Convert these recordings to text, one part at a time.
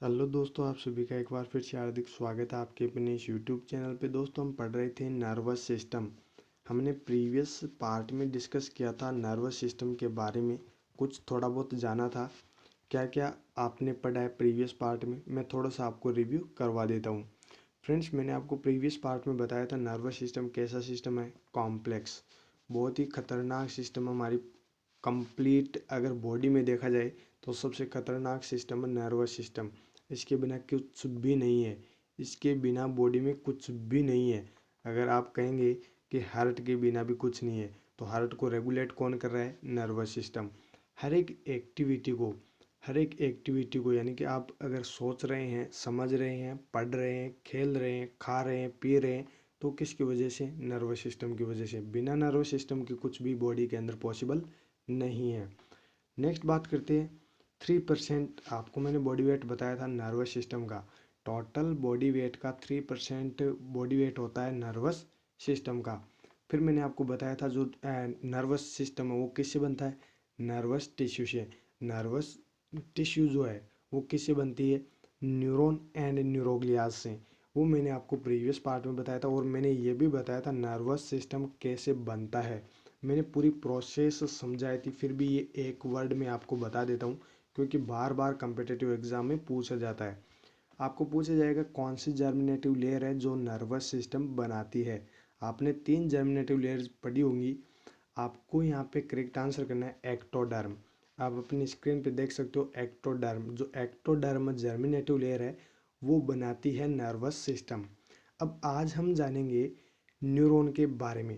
Hello दोस्तों, आप सभी का एक बार फिर से हार्दिक स्वागत है आपके अपने इस यूट्यूब चैनल पे। दोस्तों, हम पढ़ रहे थे नर्वस सिस्टम। हमने प्रीवियस पार्ट में डिस्कस किया था नर्वस सिस्टम के बारे में, कुछ थोड़ा बहुत जाना था। क्या क्या आपने पढ़ा है प्रीवियस पार्ट में, मैं थोड़ा सा आपको रिव्यू करवा देता हूँ। फ्रेंड्स, मैंने आपको प्रीवियस पार्ट में बताया था नर्वस सिस्टम कैसा सिस्टम है, कॉम्प्लेक्स, बहुत ही खतरनाक सिस्टम। हमारी कंप्लीट अगर बॉडी में देखा जाए तो सबसे खतरनाक सिस्टम है नर्वस सिस्टम। इसके बिना कुछ भी नहीं है, इसके बिना बॉडी में कुछ भी नहीं है। अगर आप कहेंगे कि हार्ट के बिना भी कुछ नहीं है, तो हार्ट को रेगुलेट कौन कर रहा है? Nervous system. हर एक एक्टिविटी को यानी कि आप अगर सोच रहे हैं, समझ रहे हैं, पढ़ रहे हैं, खेल रहे हैं, खा रहे हैं, पी रहे हैं, तो किसकी वजह से? नर्वस सिस्टम की वजह से। बिना नर्वस सिस्टम के कुछ भी बॉडी के अंदर पॉसिबल नहीं है। नेक्स्ट बात करते हैं 3%। आपको मैंने बॉडी वेट बताया था नर्वस सिस्टम का। टोटल बॉडी वेट का 3% बॉडी वेट होता है नर्वस सिस्टम का। फिर मैंने आपको बताया था जो नर्वस सिस्टम है वो किससे बनता है? नर्वस टिश्यू से। नर्वस टिश्यू जो है वो किससे बनती है? न्यूरॉन एंड न्यूरोग्लियाज से। वो मैंने आपको प्रीवियस पार्ट में बताया था, और मैंने ये भी बताया था नर्वस सिस्टम कैसे बनता है। मैंने पूरी प्रोसेस समझाई थी, फिर भी ये एक वर्ड में आपको बता देता हूँ, क्योंकि बार बार कम्पिटिटिव एग्जाम में पूछा जाता है। आपको पूछा जाएगा कौन सी जर्मिनेटिव लेयर है जो नर्वस सिस्टम बनाती है। आपने 3 जर्मिनेटिव लेयर्स पढ़ी होंगी। आपको यहाँ पे करेक्ट आंसर करना है एक्टोडर्म। आप अपनी स्क्रीन पे देख सकते हो एक्टोडर्म। जो एक्टोडर्म जर्मिनेटिव लेयर है वो बनाती है नर्वस सिस्टम। अब आज हम जानेंगे न्यूरॉन के बारे में,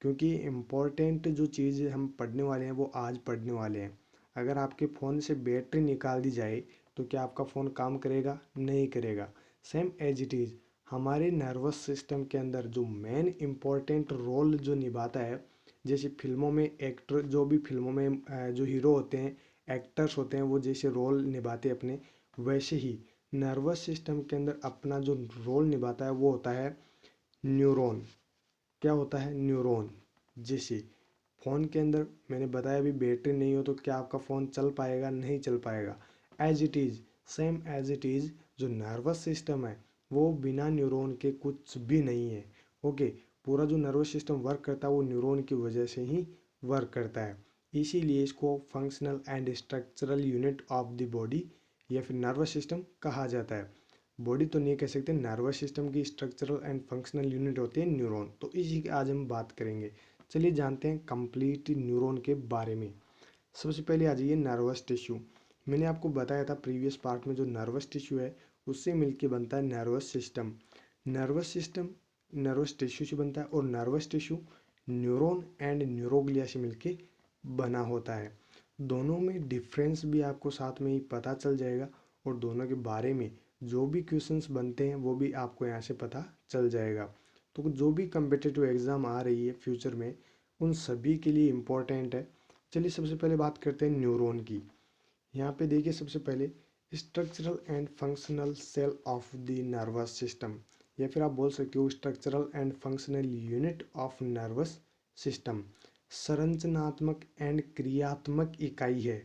क्योंकि इम्पोर्टेंट जो चीज़ हम पढ़ने वाले हैं वो आज पढ़ने वाले हैं। अगर आपके फ़ोन से बैटरी निकाल दी जाए तो क्या आपका फ़ोन काम करेगा? नहीं करेगा। सेम एज इट इज़ हमारे नर्वस सिस्टम के अंदर जो मेन इम्पोर्टेंट रोल जो निभाता है, जैसे फिल्मों में एक्टर, जो भी फिल्मों में जो हीरो होते हैं, एक्टर्स होते हैं, वो जैसे रोल निभाते हैं अपने, वैसे ही नर्वस सिस्टम के अंदर अपना जो रोल निभाता है वो होता है न्यूरॉन। क्या होता है? न्यूरॉन। जैसे फ़ोन के अंदर मैंने बताया अभी बैटरी नहीं हो तो क्या आपका फ़ोन चल पाएगा? नहीं चल पाएगा। As it is, same as it is जो नर्वस सिस्टम है वो बिना न्यूरॉन के कुछ भी नहीं है। ओके, पूरा जो नर्वस सिस्टम वर्क करता है वो न्यूरॉन की वजह से ही वर्क करता है। इसीलिए इसको functional and structural unit of the body या फिर नर्वस सिस्टम कहा जाता है। बॉडी तो नहीं कह सकते, नर्वस सिस्टम की स्ट्रक्चरल एंड फंक्शनल यूनिट होती है न्यूरॉन। तो इसी की आज हम बात करेंगे। चलिए जानते हैं कंप्लीट न्यूरॉन के बारे में। सबसे पहले आ जाइए नर्वस टिश्यू। मैंने आपको बताया था प्रीवियस पार्ट में जो नर्वस टिश्यू है उससे मिलके बनता है nervous system. Nervous system nervous tissue से बनता है, और nervous tissue neuron and neuroglia से मिलके बना होता है। दोनों में डिफरेंस भी आपको साथ में ही पता चल जाएगा, और दोनों के बारे में जो भी क्वेश्चंस बनते हैं वो भी आपको यहाँ से पता चल जाएगा। तो जो भी कम्पिटिटिव एग्ज़ाम आ रही है फ्यूचर में, उन सभी के लिए इम्पोर्टेंट है। चलिए सबसे पहले बात करते हैं न्यूरॉन की। यहाँ पे देखिए सबसे पहले structural and functional cell of the nervous system, या फिर आप बोल सकते हो structural and functional unit of nervous system. संरचनात्मक एंड क्रियात्मक इकाई है।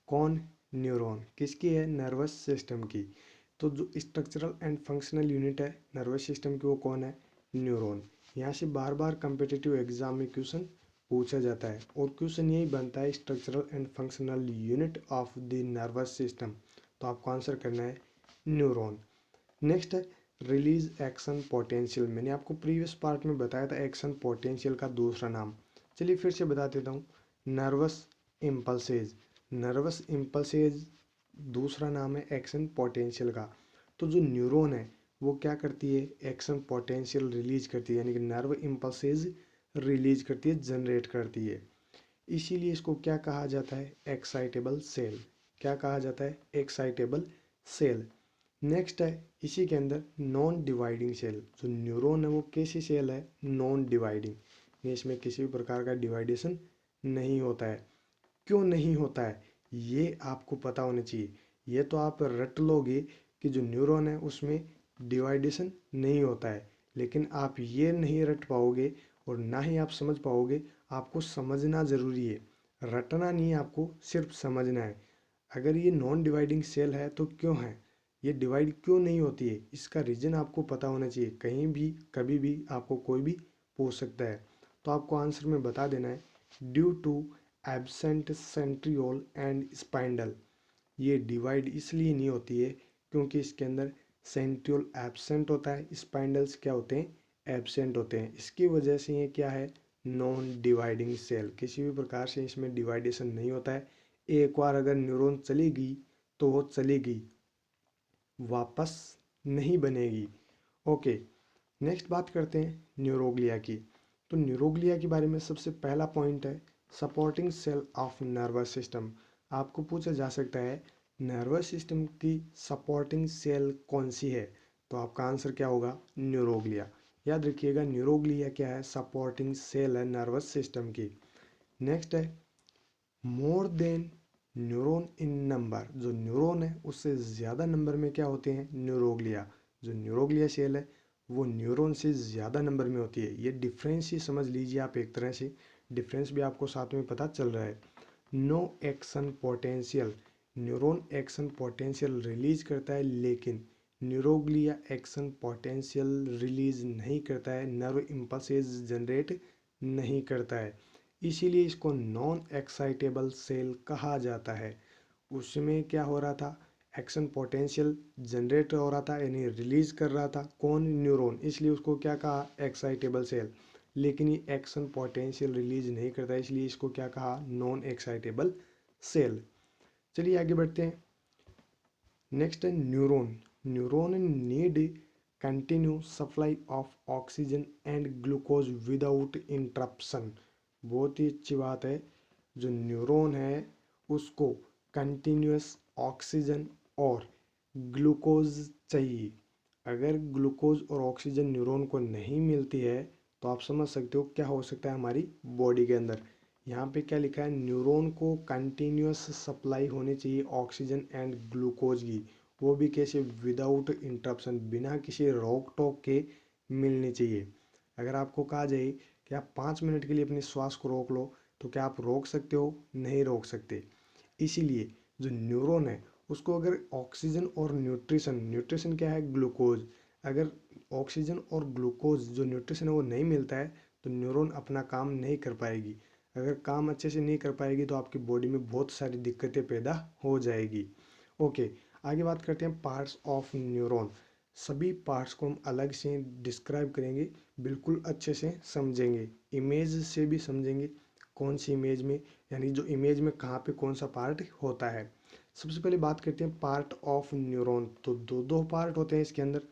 कौन? न्यूरॉन। किसकी है? नर्वस सिस्टम की। तो जो स्ट्रक्चरल एंड फंक्शनल यूनिट है नर्वस सिस्टम की वो कौन है? न्यूरॉन। यहाँ से बार बार कम्पिटिटिव एग्जाम में क्वेश्चन पूछा जाता है, और क्वेश्चन यही बनता है structural and functional unit of the nervous system. तो आपको आंसर करना है न्यूरॉन। नेक्स्ट है रिलीज एक्शन पोटेंशियल। मैंने आपको प्रीवियस पार्ट में बताया था एक्शन पोटेंशियल का दूसरा नाम। चलिए फिर से बता देता हूँ, नर्वस इम्पल्सेज। नर्वस इम्पल्सेज दूसरा नाम है एक्शन पोटेंशियल का। तो जो न्यूरॉन है वो क्या करती है? एक्शन पोटेंशियल रिलीज करती है, यानी कि नर्व इम्पल्सेज रिलीज करती है, जनरेट करती है। इसीलिए इसको क्या कहा जाता है? Excitable cell. क्या कहा जाता है? Excitable cell. नेक्स्ट है इसी के अंदर नॉन डिवाइडिंग सेल। जो न्यूरॉन है वो कैसी सेल है? Non dividing. इसमें किसी भी प्रकार का डिवाइडेशन नहीं होता है। क्यों नहीं होता है ये आपको पता होना चाहिए। ये तो आप रट लोगे कि जो न्यूरॉन है उसमें डिवाइडेशन नहीं होता है, लेकिन आप ये नहीं रट पाओगे और ना ही आप समझ पाओगे। आपको समझना ज़रूरी है, रटना नहीं, आपको सिर्फ समझना है। अगर ये नॉन डिवाइडिंग सेल है तो क्यों है? ये डिवाइड क्यों नहीं होती है, इसका रीज़न आपको पता होना चाहिए। कहीं भी कभी भी आपको कोई भी पूछ सकता है, तो आपको आंसर में बता देना है due to absent centriole and spindle. ये डिवाइड इसलिए नहीं होती है क्योंकि इसके अंदर सेंट्रियोल एब्सेंट होता है, स्पाइंडल्स क्या होते हैं, एब्सेंट होते हैं। इसकी वजह से ये क्या है, नॉन डिवाइडिंग सेल, किसी भी प्रकार से इसमें डिवाइडेशन नहीं होता है। एक बार अगर न्यूरॉन चली गई तो वो चली गई, वापस नहीं बनेगी। ओके, नेक्स्ट बात करते हैं न्यूरोग्लिया की। तो न्यूरोग्लिया के बारे में सबसे पहला पॉइंट है supporting cell of nervous system. आपको पूछा जा सकता है नर्वस सिस्टम की सपोर्टिंग सेल कौन सी है, तो आपका आंसर क्या होगा, न्यूरोग्लिया। याद रखिएगा न्यूरोग्लिया क्या है, सपोर्टिंग सेल है नर्वस सिस्टम की। नेक्स्ट है मोर देन न्यूरॉन इन नंबर। जो न्यूरॉन है उससे ज़्यादा नंबर में क्या होते हैं, न्यूरोग्लिया। जो न्यूरोग्लिया सेल है वो न्यूरॉन से ज़्यादा नंबर में होती है। ये डिफरेंस ही समझ लीजिए आप, एक तरह से डिफरेंस भी आपको साथ में पता चल रहा है। No action potential, neuron action potential release करता है, लेकिन न्यूरोग्लिया एक्शन पोटेंशियल रिलीज नहीं करता है, नर्व इम्पल्सेस जनरेट नहीं करता है। इसीलिए इसको नॉन एक्साइटेबल सेल कहा जाता है। उसमें क्या हो रहा था, एक्शन पोटेंशियल जनरेट हो रहा था, यानी रिलीज कर रहा था कौन, न्यूरॉन, इसलिए उसको क्या कहा, एक्साइटेबल सेल। लेकिन ये एक्शन पोटेंशियल रिलीज नहीं करता, इसलिए इसको क्या कहा, नॉन एक्साइटेबल सेल। चलिए आगे बढ़ते हैं। नेक्स्ट है neuron. Neuron need continue supply of oxygen and glucose without interruption. बहुत ही अच्छी बात है, जो न्यूरॉन है उसको कंटिन्यूस ऑक्सीजन और ग्लूकोज चाहिए। अगर ग्लूकोज और ऑक्सीजन न्यूरॉन को नहीं मिलती है तो आप समझ सकते हो क्या हो सकता है हमारी बॉडी के अंदर। यहाँ पे क्या लिखा है, न्यूरॉन को कंटिन्यूस सप्लाई होनी चाहिए ऑक्सीजन एंड ग्लूकोज की, वो भी कैसे, विदाउट इंटरप्शन, बिना किसी रोक टोक के मिलनी चाहिए। अगर आपको कहा जाए कि आप 5 मिनट के लिए अपने श्वास को रोक लो, तो क्या आप रोक सकते हो, नहीं रोक सकते। इसीलिए जो न्यूरॉन है उसको अगर ऑक्सीजन और न्यूट्रिशन, न्यूट्रिशन क्या है, ग्लूकोज, अगर ऑक्सीजन और ग्लूकोज जो न्यूट्रिशन है वो नहीं मिलता है तो न्यूरॉन अपना काम नहीं कर पाएगी। अगर काम अच्छे से नहीं कर पाएगी तो आपकी बॉडी में बहुत सारी दिक्कतें पैदा हो जाएगी। ओके, आगे बात करते हैं पार्ट्स ऑफ न्यूरॉन। सभी पार्ट्स को हम अलग से डिस्क्राइब करेंगे, बिल्कुल अच्छे से समझेंगे, इमेज से भी समझेंगे कौन सी इमेज में, यानी जो इमेज में कहाँ पे कौन सा पार्ट होता है। सबसे पहले बात करते हैं पार्ट ऑफ न्यूरॉन। तो दो दो पार्ट होते हैं इसके अंदर,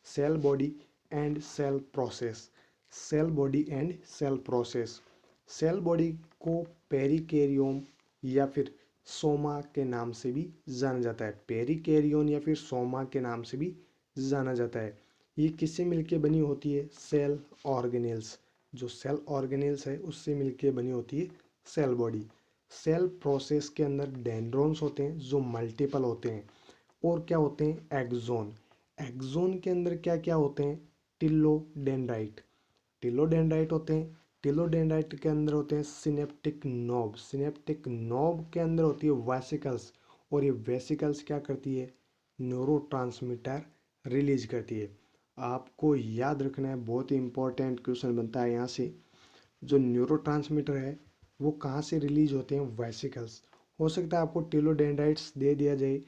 cell body and cell process. Cell body and cell process. Cell body को पेरिकेरियोम या फिर सोमा के नाम से भी जाना जाता है, पेरिकेरियोन या फिर सोमा के नाम से भी जाना जाता है। ये किससे मिलके बनी होती है, सेल ऑर्गेनेल्स। जो सेल ऑर्गेनेल्स है उससे मिलके बनी होती है सेल बॉडी। सेल प्रोसेस के अंदर डेंड्रॉन्स होते हैं जो मल्टीपल होते हैं, और क्या होते हैं, एक्सोन। एक्सोन के अंदर क्या क्या होते हैं, टिलोडेंड्राइट, टिलोडेंड्राइट होते हैं। टिलोडेंड्राइट के अंदर होते हैं सिनेप्टिक नोब, सिनेप्टिक नोब के अंदर होती है वेसिकल्स, और ये वेसिकल्स क्या करती है, न्यूरोट्रांसमीटर रिलीज करती है। आपको याद रखना है, बहुत ही इंपॉर्टेंट क्वेश्चन बनता है यहाँ से। जो न्यूरोट्रांसमीटर है वो कहाँ से रिलीज होते हैं, वेसिकल्स। हो सकता है आपको टिलोडेंड्राइट्स दे दिया जाए,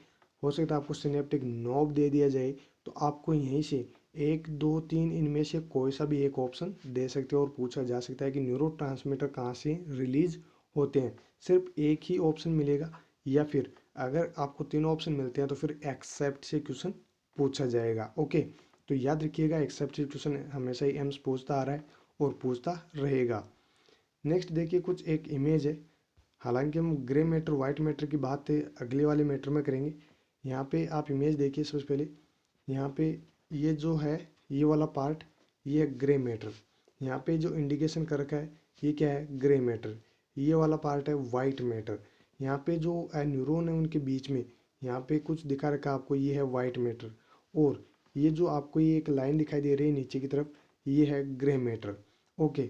हो सकता है आपको सिनेप्टिक नोब दे दिया जाए, तो आपको यहीं से 1 2 3 इनमें से कोई सा भी एक ऑप्शन दे सकते हो, और पूछा जा सकता है कि न्यूरोट्रांसमीटर कहाँ से रिलीज होते हैं। सिर्फ एक ही ऑप्शन मिलेगा, या फिर अगर आपको तीनों ऑप्शन मिलते हैं तो फिर एक्सेप्ट से क्वेश्चन पूछा जाएगा। ओके, तो याद रखिएगा एक्सेप्ट से क्वेश्चन हमेशा ही एम्स पूछता आ रहा है और पूछता रहेगा। नेक्स्ट देखिए कुछ एक इमेज है, हालांकि हम ग्रे मैटर वाइट मैटर की बात अगले वाले मैटर में करेंगे। यहाँ पे आप इमेज देखिए सबसे पहले, यहाँ पे ये जो है ये वाला पार्ट, ये ग्रे मैटर, यहाँ पे जो इंडिकेशन कर रखा है ये क्या है, ग्रे मैटर। ये वाला पार्ट है वाइट मैटर। यहाँ पे जो न्यूरॉन है उनके बीच में यहाँ पे कुछ दिखा रखा है आपको, ये है वाइट मैटर, और ये जो आपको ये एक लाइन दिखाई दे रही है नीचे की तरफ, ये है ग्रे मैटर। ओके,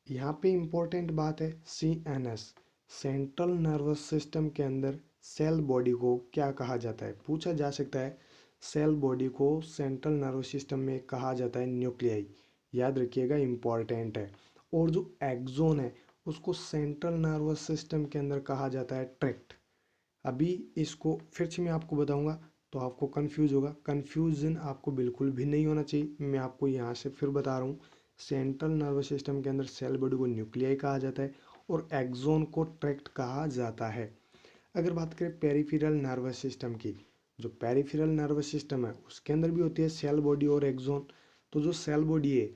यहाँ पे इम्पोर्टेंट बात है CNS, सेंट्रल नर्वस सिस्टम के अंदर सेल बॉडी को क्या कहा जाता है, पूछा जा सकता है सेल बॉडी को सेंट्रल नर्वस सिस्टम में कहा जाता है न्यूक्लियाई, याद रखिएगा, इम्पॉर्टेंट है। और जो एक्सोन है उसको सेंट्रल नर्वस सिस्टम के अंदर कहा जाता है ट्रैक्ट। अभी इसको फिर से मैं आपको बताऊंगा तो आपको कंफ्यूज होगा, कंफ्यूजन आपको बिल्कुल भी नहीं होना चाहिए। मैं आपको यहाँ से फिर बता रहा हूँ, सेंट्रल नर्वस सिस्टम के अंदर सेल बॉडी को न्यूक्लियाई कहा जाता है और एक्सोन को ट्रैक्ट कहा जाता है। अगर बात करें पेरिफेरल नर्वस सिस्टम की, जो पेरिफेरल नर्वस सिस्टम है उसके अंदर भी होती है सेल बॉडी और एक्सोन। तो जो सेल बॉडी है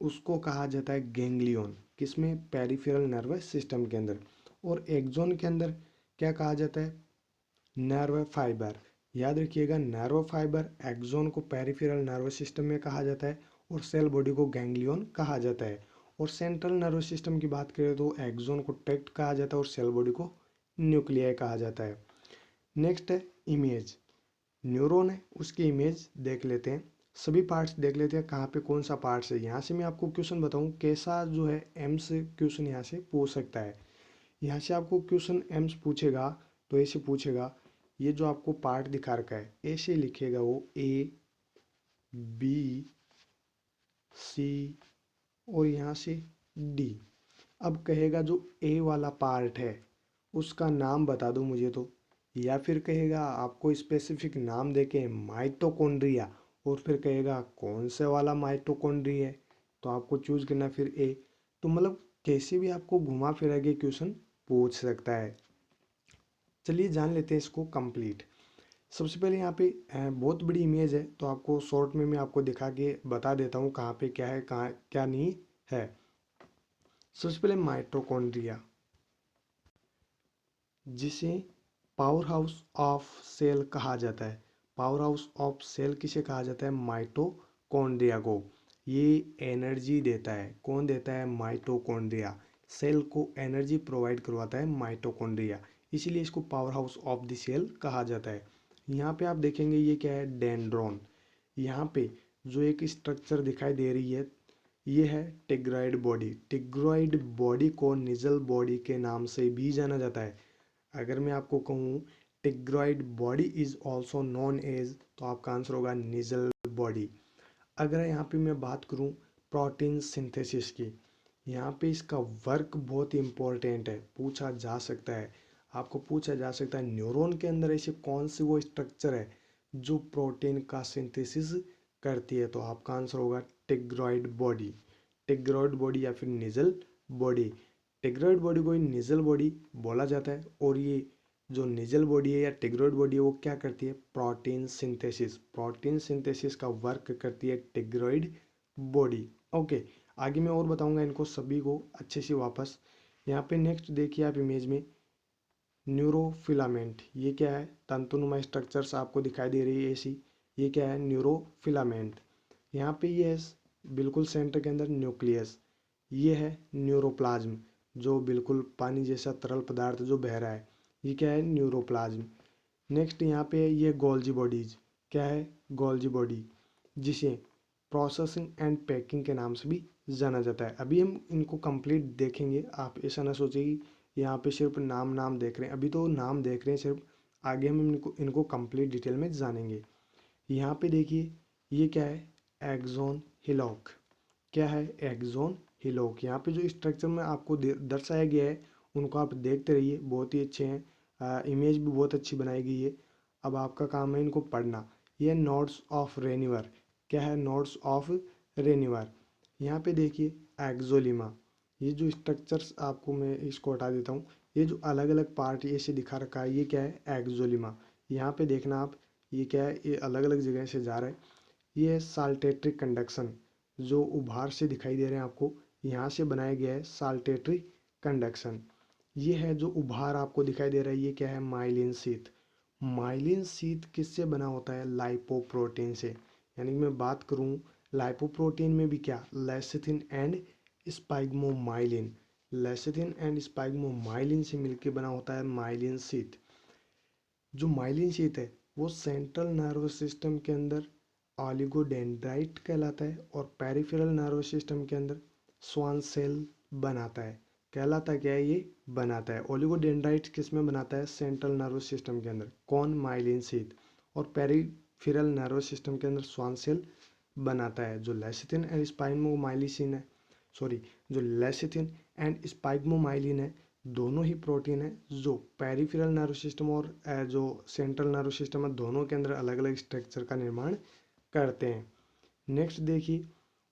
उसको कहा जाता है गैंग्लियन, किसमें, पेरिफेरल नर्वस सिस्टम के अंदर। और एक्सोन के अंदर क्या कहा जाता है, नर्व फाइबर। याद रखिएगा, नर्व फाइबर एक्सोन को पेरिफेरल नर्वस सिस्टम में कहा जाता है और सेल बॉडी को गैंग्लियन कहा जाता है। और सेंट्रल नर्वस सिस्टम की बात करें तो एक्सोन को ट्रैक्ट कहा जाता है और सेल बॉडी को न्यूक्लियाई कहा जाता है। नेक्स्ट है इमेज, न्यूरॉन है उसकी इमेज देख लेते हैं, सभी पार्ट्स देख लेते हैं कहाँ पे कौन सा पार्ट्स है। यहाँ से मैं आपको क्वेश्चन बताऊँ कैसा जो है एम्स क्वेश्चन यहाँ से पूछ सकता है। यहाँ से आपको क्वेश्चन एम्स पूछेगा तो ऐसे पूछेगा, ये जो आपको पार्ट दिखा रखा है ऐसे लिखेगा वो ए बी सी और यहाँ से डी। अब कहेगा जो ए वाला पार्ट है उसका नाम बता दो मुझे, तो या फिर कहेगा आपको स्पेसिफिक नाम देके माइटोकॉन्ड्रिया, और फिर कहेगा कौन से वाला माइटोकॉन्ड्रिया है, तो आपको चूज करना फिर ए। तो मतलब कैसे भी आपको घुमा फिरा के क्वेश्चन पूछ सकता है। चलिए जान लेते हैं इसको कंप्लीट। सबसे पहले यहाँ पे बहुत बड़ी इमेज है तो आपको शॉर्ट में मैं आपको दिखा के बता देता हूँ कहाँ पे क्या है कहाँ क्या नहीं है। सबसे पहले माइटोकॉन्ड्रिया, जिसे पावर हाउस ऑफ सेल कहा जाता है। पावर हाउस ऑफ सेल किसे कहा जाता है, माइटोकॉन्ड्रिया को। ये एनर्जी देता है, कौन देता है, माइटोकॉन्ड्रिया। सेल को एनर्जी प्रोवाइड करवाता है माइटोकॉन्ड्रिया, इसीलिए इसको powerhouse of the cell कहा जाता है। यहाँ पे आप देखेंगे ये क्या है, डेंड्रॉन। यहाँ पे जो एक स्ट्रक्चर दिखाई दे रही है ये है टिग्रॉइड बॉडी। टिग्रॉइड बॉडी को निजल बॉडी के नाम से भी जाना जाता है। अगर मैं आपको कहूँ tigroid body is also known as, तो आपका आंसर होगा निजल बॉडी। अगर यहाँ पे मैं बात करूँ प्रोटीन सिंथेसिस की, यहाँ पे इसका वर्क बहुत ही इम्पोर्टेंट है, पूछा जा सकता है, आपको पूछा जा सकता है न्यूरॉन के अंदर ऐसे कौन सी वो स्ट्रक्चर है जो प्रोटीन का सिंथेसिस करती है, तो आपका आंसर होगा टिग्रॉइड बॉडी। टिग्रॉइड बॉडी या फिर निजल बॉडी। टिग्रॉइड बॉडी को निजल बॉडी बोला जाता है और ये जो निजल बॉडी है या टिग्रॉइड बॉडी है वो क्या करती है, प्रोटीन सिंथेसिस। प्रोटीन सिंथेसिस का वर्क करती है टिग्रॉइड बॉडी। ओके, आगे मैं और बताऊंगा इनको सभी को अच्छे से वापस। यहाँ पे नेक्स्ट देखिए आप इमेज में न्यूरोफिलामेंट, ये क्या है, तंतुनुमा स्ट्रक्चर्स आपको दिखाई दे रही है ऐसी, ये क्या है, न्यूरोफिलामेंट। यहाँ पे ये है बिल्कुल सेंटर के अंदर न्यूक्लियस, ये है न्यूरोप्लाज्म, जो बिल्कुल पानी जैसा तरल पदार्थ जो बह रहा है, ये क्या है, न्यूरोप्लाज्म। नेक्स्ट यहाँ पे ये गोल्जी बॉडीज, क्या है, गोल्जी बॉडी, जिसे प्रोसेसिंग एंड पैकिंग के नाम से भी जाना जाता है। अभी हम इनको कंप्लीट देखेंगे, आप ऐसा ना सोचिए कि यहाँ पे सिर्फ नाम नाम देख रहे हैं, अभी तो नाम देख रहे हैं सिर्फ, आगे हम इनको कंप्लीट डिटेल में जानेंगे। यहाँ पे देखिए ये क्या है, एक्सोन हिलॉक, क्या है, एक्सोन हिलॉक। यहाँ पे जो स्ट्रक्चर में आपको दर्शाया गया है उनको आप देखते रहिए, बहुत ही अच्छे हैं, इमेज भी बहुत अच्छी बनाई गई है। अब आपका काम है इनको पढ़ना। ये नोड्स ऑफ रेन्यूअर, क्या है, नोड्स ऑफ रेन्यूअर। यहाँ पे देखिए एक्सोलिमा, ये जो स्ट्रक्चर्स आपको मैं इसको हटा देता हूँ, ये जो अलग अलग पार्ट ये से दिखा रखा है ये क्या है, एक्सोलिमा। यहाँ पे देखना आप, ये क्या है, ये अलग अलग जगह से जा रहा है। ये है साल्टेटरी कंडक्शन, जो उभार से दिखाई दे रहे हैं आपको, यहाँ से बनाया गया है साल्टेटरी कंडक्शन। ये है जो उभार आपको दिखाई दे रहा है, ये क्या है, माइलिन शीथ। माइलिन शीथ किससे बना होता है, लाइपोप्रोटीन से। यानी कि मैं बात करूँ लाइपोप्रोटीन में भी क्या, लेसिथिन एंड स्पाइगमोमाइलिन, लेसिथिन एंड स्पाइगमोमाइलिन से मिलकर बना होता है माइलिन शीथ। जो माइलिन शीथ है वो सेंट्रल नर्वस सिस्टम के अंदर ऑलिगोडेंड्राइट कहलाता है और पेरिफेरल नर्वस सिस्टम के अंदर स्वान सेल बनाता है। कहलाता क्या है, ये बनाता है। ओलिगोडेंड्राइट किस में बनाता है, सेंट्रल नर्वस सिस्टम के अंदर, कौन, माइलिन शीथ। और पेरिफेरल नर्वस सिस्टम के अंदर श्वान सेल बनाता है। जो लेसिथिन एंड स्पाइगमोमाइलिन है, जो लेसिथिन एंड स्पाइगमोमाइलिन है, दोनों ही प्रोटीन है जो पेरिफेरल नर्वस सिस्टम और जो सेंट्रल नर्वस सिस्टम है, दोनों के अंदर अलग अलग स्ट्रक्चर का निर्माण करते हैं। नेक्स्ट देखिए,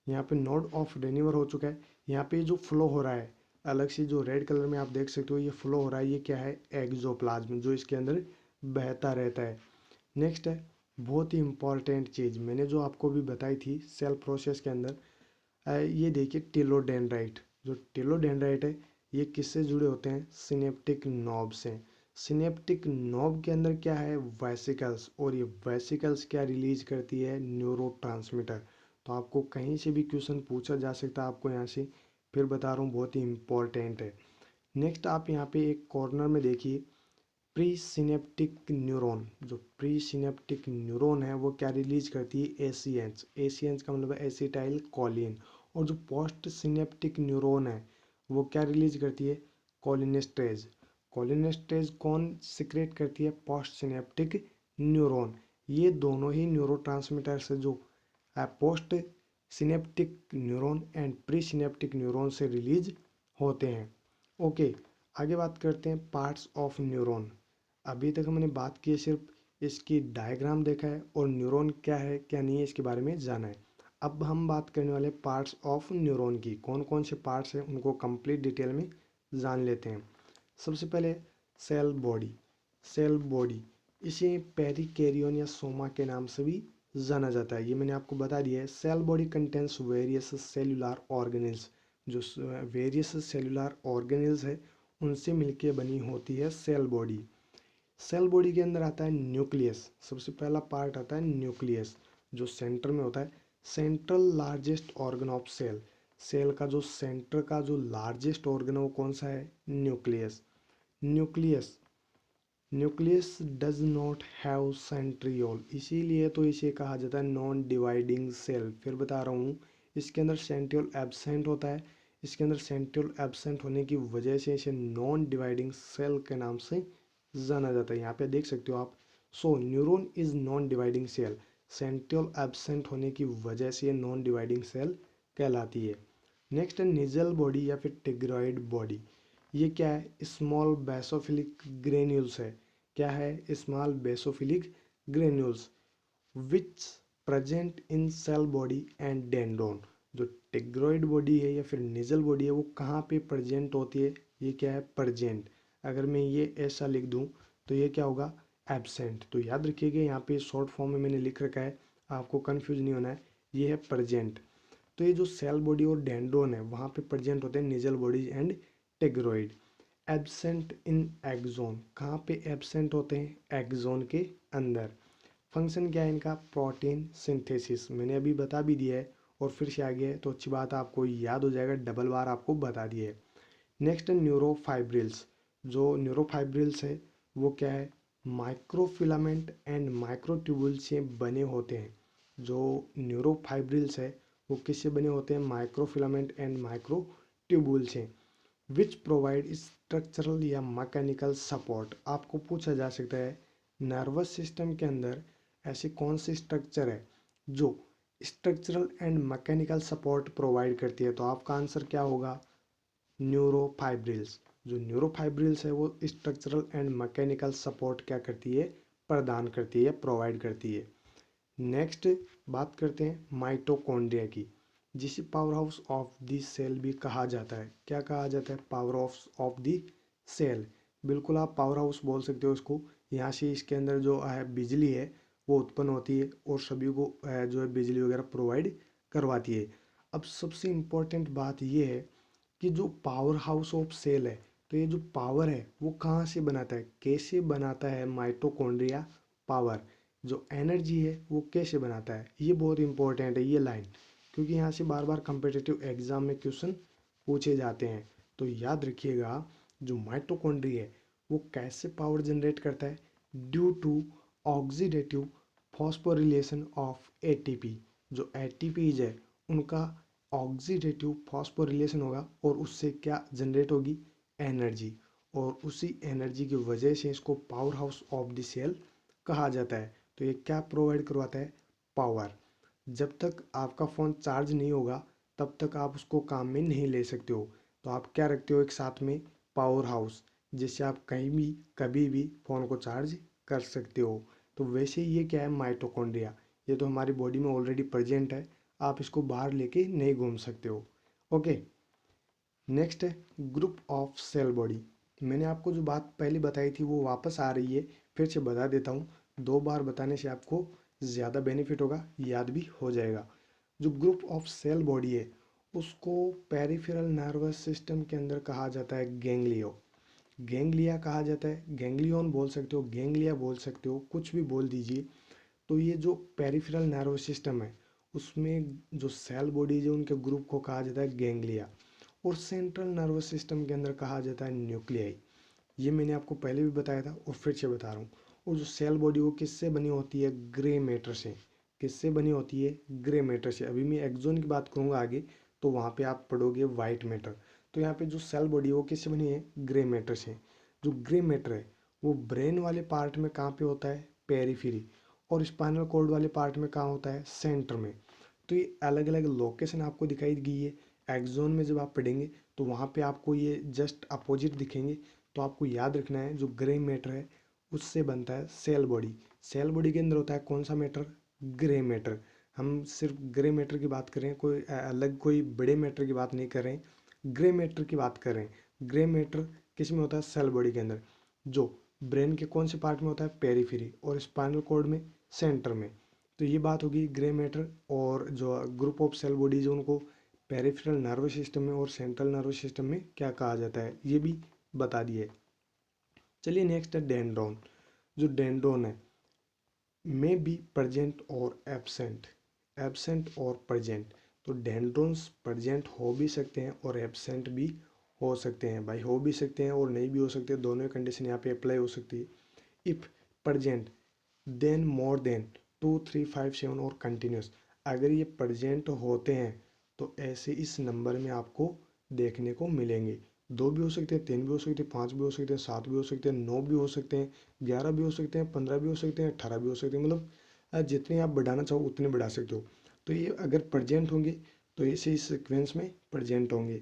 यहाँ पे नोड ऑफ रेन्यूअर हो चुका है। यहाँ पे जो फ्लो हो रहा है अलग से, जो रेड कलर में आप देख सकते हो ये फ्लो हो रहा है, ये क्या है, एक्सोप्लाज्म, जो इसके अंदर बहता रहता है। नेक्स्ट है बहुत ही इंपॉर्टेंट चीज़ मैंने जो आपको भी बताई थी सेल प्रोसेस के अंदर, ये देखिए टेलोडेंड्राइट। जो टेलोडेंड्राइट है ये किससे जुड़े होते हैं, सिनेप्टिक नॉब से। सिनेप्टिक नॉब के अंदर क्या है, वेसिकल्स, और ये वेसिकल्स क्या रिलीज करती है, न्यूरोट्रांसमीटर। तो आपको कहीं से भी क्वेश्चन पूछा जा सकता है, आपको यहाँ से फिर बता रहा हूँ, बहुत ही इंपॉर्टेंट है। नेक्स्ट आप यहाँ पे एक कॉर्नर में देखिए, प्री सिनेप्टिक न्यूरॉन। जो प्री सिनेप्टिक न्यूरॉन है वो क्या रिलीज करती है, एसीएच। एसीएच का मतलब है एसिटाइल कोलिन। और जो पोस्ट सिनेप्टिक न्यूरॉन है वो क्या रिलीज करती है, कोलिनेस्टेज। कोलिनेस्टेज कौन सिक्रेट करती है, पोस्ट सिनेप्टिक न्यूरॉन। ये दोनों ही न्यूरोट्रांसमीटर से जो post synaptic neuron and pre synaptic neuron से रिलीज होते हैं। ओके, आगे बात करते हैं पार्ट्स ऑफ न्यूरॉन। अभी तक हमने बात की है सिर्फ इसकी डायग्राम देखा है और न्यूरॉन क्या है क्या नहीं है इसके बारे में जाना है। अब हम बात करने वाले पार्ट्स ऑफ न्यूरॉन की, कौन कौन से पार्ट्स हैं उनको कंप्लीट डिटेल में जान लेते हैं। सबसे पहले सेल बॉडी। सेल बॉडी इसे पेरिकैरियन या सोमा के नाम से भी जाना जाता है, ये मैंने आपको बता दिया है। Cell body contains various cellular organelles. जो वेरियस सेल्यूलर ऑर्गेनेल्स है उनसे मिलके बनी होती है सेल बॉडी। सेल बॉडी के अंदर आता है न्यूक्लियस। सबसे पहला पार्ट आता है न्यूक्लियस, जो सेंटर में होता है। Central largest organ of cell. Cell का जो सेंटर का जो लार्जेस्ट ऑर्गन है वो कौन सा है, nucleus. Nucleus nucleus does not have centriole, इसीलिए तो इसे कहा जाता है नॉन डिवाइडिंग सेल। फिर बता रहा हूँ, इसके अंदर सेंट्रियोल एब्सेंट होता है। इसके अंदर सेंट्रियोल एब्सेंट होने की वजह से इसे नॉन डिवाइडिंग सेल के नाम से जाना जाता है। यहाँ पे देख सकते हो आप, so neuron is non dividing cell. Centriole absent होने की वजह से ये नॉन डिवाइडिंग सेल कहलाती है। नेक्स्ट है निजल बॉडी या फिर टिग्रॉइड बॉडी। ये क्या है, स्मॉल बेसोफिलिक ग्रेन्यूल्स है। क्या है, small basophilic granules which present in cell body and dendron. जो टिग्रॉइड बॉडी है या फिर निजल बॉडी है वो कहाँ पे प्रेजेंट होती है, ये क्या है, प्रेजेंट। अगर मैं ये ऐसा लिख दूं तो ये क्या होगा, एब्सेंट। तो याद रखिएगा यहाँ पे शॉर्ट फॉर्म में मैंने लिख रखा है, आपको कंफ्यूज नहीं होना है, ये है प्रेजेंट। तो ये जो सेल बॉडी और डेंड्रोन है वहाँ पे प्रेजेंट होते हैं Nissl body and tigroid. Absent in axon, कहाँ पे एब्सेंट होते हैं, एक्सोन के अंदर। फंक्शन क्या है इनका, प्रोटीन सिंथेसिस, मैंने अभी बता भी दिया है और फिर से आगे है तो अच्छी बात है, आपको याद हो जाएगा, डबल बार आपको बता दिया है। नेक्स्ट है न्यूरोफाइब्रिल्स। जो न्यूरोफाइब्रिल्स है वो क्या है, माइक्रोफिलामेंट एंड माइक्रोट्यूबुल से बने होते हैं। जो न्यूरोफाइब्रिल्स है वो किससे बने होते हैं, माइक्रोफिलामेंट एंड माइक्रोट्यूबुल से। विच प्रोवाइड स्ट्रक्चरल या मैकेनिकल सपोर्ट। आपको पूछा जा सकता है नर्वस सिस्टम के अंदर ऐसे कौन से स्ट्रक्चर है जो structural and mechanical support provide करती है, तो आपका आंसर क्या होगा, न्यूरोफाइब्रिल्स। जो न्यूरोफाइब्रिल्स है वो स्ट्रक्चरल एंड मैकेनिकल सपोर्ट क्या करती है, प्रदान करती है, प्रोवाइड करती है। नेक्स्ट बात करते हैं माइटोकॉन्ड्रिया की, जिसे powerhouse of the cell भी कहा जाता है। क्या कहा जाता है, powerhouse of the cell. बिल्कुल आप पावर हाउस बोल सकते हो इसको। यहाँ से इसके अंदर जो है बिजली है वो उत्पन्न होती है और सभी को जो है बिजली वगैरह प्रोवाइड करवाती है। अब सबसे इम्पोर्टेंट बात ये है कि जो पावर हाउस ऑफ सेल है, तो ये जो पावर है वो कहाँ से बनाता है, कैसे बनाता है माइटोकॉन्ड्रिया पावर। जो एनर्जी है वो कैसे बनाता है, ये बहुत इंपॉर्टेंट है ये लाइन, क्योंकि यहाँ से बार बार कम्पिटिटिव एग्जाम में क्वेश्चन पूछे जाते हैं। तो याद रखिएगा, जो माइटोकॉन्ड्रिया है वो कैसे पावर जनरेट करता है, due to oxidative phosphorylation of ATP. जो एटीपीज है उनका ऑक्सीडेटिव फॉस्फोरिलेशन होगा और उससे क्या जनरेट होगी, एनर्जी। और उसी एनर्जी की वजह से इसको powerhouse of the cell कहा जाता है। तो ये क्या प्रोवाइड करवाता है? पावर। जब तक आपका फ़ोन चार्ज नहीं होगा तब तक आप उसको काम में नहीं ले सकते हो। तो आप क्या रखते हो एक साथ में? पावर हाउस, जिससे आप कहीं भी कभी भी फ़ोन को चार्ज कर सकते हो। तो वैसे ही ये क्या है? माइटोकॉन्ड्रिया। ये तो हमारी बॉडी में ऑलरेडी प्रेजेंट है, आप इसको बाहर लेके नहीं घूम सकते हो। ओके, नेक्स्ट है ग्रुप ऑफ सेल बॉडी। मैंने आपको जो बात पहले बताई थी वो वापस आ रही है, फिर से बता देता हूँ। 2 बार बताने से आपको ज़्यादा बेनिफिट होगा, याद भी हो जाएगा। जो ग्रुप ऑफ सेल बॉडी है उसको पेरिफेरल नर्वस सिस्टम के अंदर कहा जाता है गैंग्लियो। गैंग्लिया कहा जाता है, गैंग्लियन बोल सकते हो, गैंग्लिया बोल सकते हो, कुछ भी बोल दीजिए। तो ये जो पेरिफेरल नर्वस सिस्टम है उसमें जो सेल बॉडीज है उनके ग्रुप को कहा जाता है गैंग्लिया। और सेंट्रल नर्वस सिस्टम के अंदर कहा जाता है न्यूक्लियाई। ये मैंने आपको पहले भी बताया था और फिर से बता रहा हूँ। और जो सेल बॉडी वो किससे बनी होती है? ग्रे मैटर से। किससे बनी होती है? ग्रे मैटर से। अभी मैं एक्सोन की बात करूँगा आगे, तो वहाँ पे आप पढ़ोगे वाइट मैटर। तो यहाँ पे जो सेल बॉडी है वो किससे बनी है? ग्रे मैटर से। जो ग्रे मैटर है वो ब्रेन वाले पार्ट में कहाँ पे होता है? पेरीफेरी। और स्पाइनल कॉर्ड वाले पार्ट में कहाँ होता है? सेंटर में। तो ये अलग अलग लोकेशन आपको दिखाई गई है। एक्सोन में जब आप पढ़ेंगे तो वहाँ पे आपको ये जस्ट अपोजिट दिखेंगे। तो आपको याद रखना है जो ग्रे मैटर है उससे बनता है सेल बॉडी। सेल बॉडी के अंदर होता है कौन सा मैटर? Grey matter. हम सिर्फ ग्रे मैटर की बात कर रहे हैं, कोई अलग कोई बड़े मैटर की बात नहीं कर रहे हैं, ग्रे मैटर की बात कर रहे हैं। ग्रे मैटर किस में होता है? सेल बॉडी के अंदर। जो ब्रेन के कौन से पार्ट में होता है? पेरीफेरी। और स्पाइनल कॉर्ड में सेंटर में। तो ये बात होगी ग्रे मैटर। और जो ग्रुप ऑफ सेल बॉडीज उनको पेरिफेरल नर्वस सिस्टम में और सेंट्रल नर्वस सिस्टम में क्या कहा जाता है ये भी बता दिए। चलिए नेक्स्ट है डेंड्रॉन। जो डेंड्रॉन है मे बी प्रेजेंट और एब्सेंट। एब्सेंट और प्रेजेंट। तो डेंड्रॉन्स प्रेजेंट हो भी सकते हैं और एब्सेंट भी हो सकते हैं। भाई हो भी सकते हैं और नहीं भी हो सकते, दोनों कंडीशन यहाँ पे अप्लाई हो सकती है। If present then more than 2 3 5 7 और कंटिन्यूस। अगर ये प्रेजेंट होते हैं तो ऐसे इस नंबर में आपको देखने को मिलेंगे। 2 भी हो सकते हैं, 3 भी हो सकते हैं, 5 भी हो सकते हैं, 7 भी हो सकते हैं, 9 भी हो सकते हैं, 11 भी हो सकते हैं, 15 भी हो सकते हैं, 18 भी हो सकते हैं। मतलब जितने आप बढ़ाना चाहो उतने बढ़ा सकते हो। तो ये अगर प्रेजेंट होंगे तो ऐसे इस सिक्वेंस में प्रेजेंट होंगे।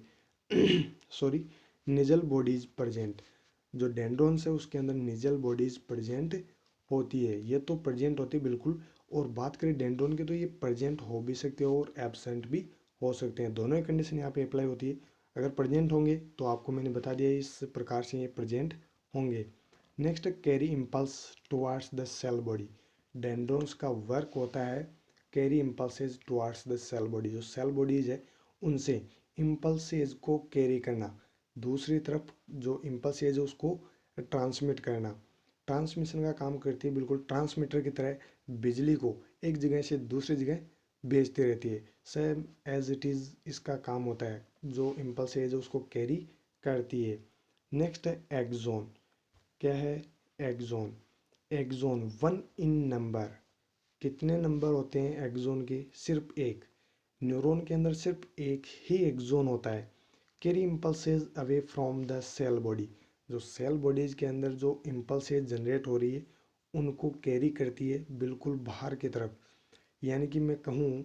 Sorry, Nissl bodies present. जो डेंड्रॉन्स है उसके अंदर निजल बॉडीज प्रेजेंट होती है, ये तो प्रेजेंट होती है बिल्कुल। और बात करें डेंड्रॉन की तो ये प्रेजेंट हो भी सकते हैं और एब्सेंट भी हो सकते हैं, दोनों ही कंडीशन यहाँ पे अप्लाई होती है। अगर प्रेजेंट होंगे तो आपको मैंने बता दिया इस प्रकार से ये प्रेजेंट होंगे। Next carry impulse towards the cell body. Dendrons का वर्क होता है carry impulses towards the cell body. जो सेल बॉडीज है उनसे इम्पल्सेज को कैरी करना, दूसरी तरफ जो इम्पल्सेज है उसको ट्रांसमिट करना। ट्रांसमिशन का काम करती है, बिल्कुल ट्रांसमीटर की तरह बिजली को एक जगह से दूसरी जगह भेजती रहती है। सेम एज इट इज़ इसका काम होता है, जो इम्पल्स है जो उसको कैरी करती है। नेक्स्ट है एक्सोन। क्या है? एक्सोन। एक्सोन 1 इन नंबर। कितने नंबर होते हैं एक्सोन के? सिर्फ एक। न्यूरॉन के अंदर सिर्फ एक ही एक्सोन होता है। Carry impulses away from the cell body. जो सेल बॉडीज के अंदर जो इम्पल्सेज जनरेट हो रही है उनको कैरी करती है बिल्कुल बाहर की तरफ। यानी कि मैं कहूँ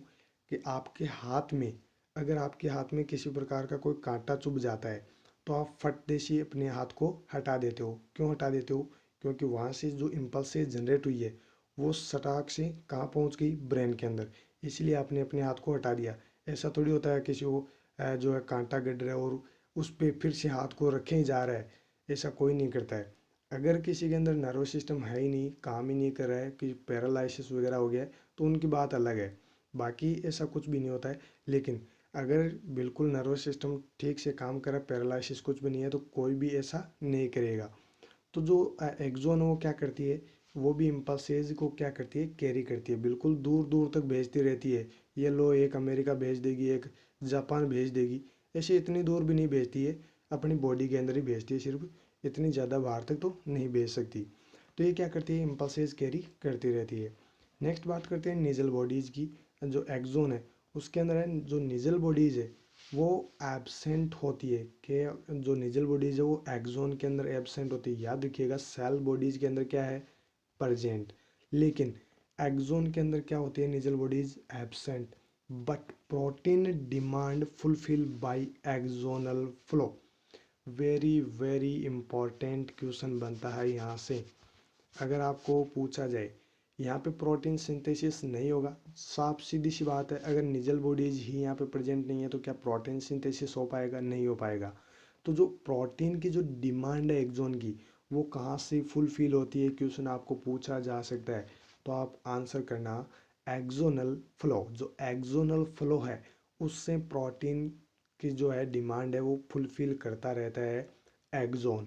कि आपके हाथ में, अगर आपके हाथ में किसी प्रकार का कोई कांटा चुभ जाता है तो आप फटते से अपने हाथ को हटा देते हो। क्यों हटा देते हो? क्योंकि वहाँ से जो इम्पल्सेज जनरेट हुई है वो सटाक से कहाँ पहुँच गई? ब्रेन के अंदर। इसलिए आपने अपने हाथ को हटा दिया। ऐसा थोड़ी होता है किसी को जो है कांटा गड़ रहा है और उस पर फिर से हाथ को रखे ही जा रहा है, ऐसा कोई नहीं करता है। अगर किसी के अंदर नर्वस सिस्टम है ही नहीं, काम ही नहीं कर रहा है, कि पैरालिसिस वगैरह हो गया है, तो उनकी बात अलग है, बाकी ऐसा कुछ भी नहीं होता है। लेकिन अगर बिल्कुल नर्वस सिस्टम ठीक से काम कर रहा है, पैरालिसिस कुछ भी नहीं है, तो कोई भी ऐसा नहीं करेगा। तो जो एक्सोन है वो क्या करती है? वो भी इम्पल्सेज को क्या करती है? कैरी करती है, बिल्कुल दूर दूर तक भेजती रहती है। ये लो, एक अमेरिका भेज देगी, एक जापान भेज देगी, ऐसे इतनी दूर भी नहीं भेजती है, अपनी बॉडी के अंदर ही भेजती है सिर्फ, इतनी ज़्यादा बाहर तक तो नहीं भेज सकती। तो ये क्या करती है? इम्पल्सेज कैरी करती रहती है। नेक्स्ट बात करते हैं निजल बॉडीज़ की। जो एक्सोन है उसके अंदर है जो निजल बॉडीज़ है वो एब्सेंट होती है। कि जो निजल बॉडीज़ है वो एक्सोन के अंदर एब्सेंट होती है। याद रखिएगा सेल बॉडीज़ के अंदर क्या है? प्रेजेंट। लेकिन एक्सोन के अंदर क्या होती है, nasal body is absent but protein demand fulfil bye axonal flow. Very very important question बनता है यहाँ से। अगर आपको पूछा जाए यहाँ पे प्रोटीन सिंथेसिस नहीं होगा, साफ सीधी सी बात है, अगर निजल बॉडीज ही यहाँ पे प्रेजेंट नहीं है तो क्या प्रोटीन सिंथेसिस हो पाएगा, नहीं हो पाएगा। तो जो प्रोटीन की जो डिमांड है एक्सोन की, वो कहाँ से फुलफिल होती है, क्वेश्चन आपको पूछा जा सकता है। तो आप आंसर करना एक्सोनल फ्लो। जो एक्सोनल फ्लो है उससे प्रोटीन की जो है डिमांड है वो फुलफिल करता रहता है एक्सोन।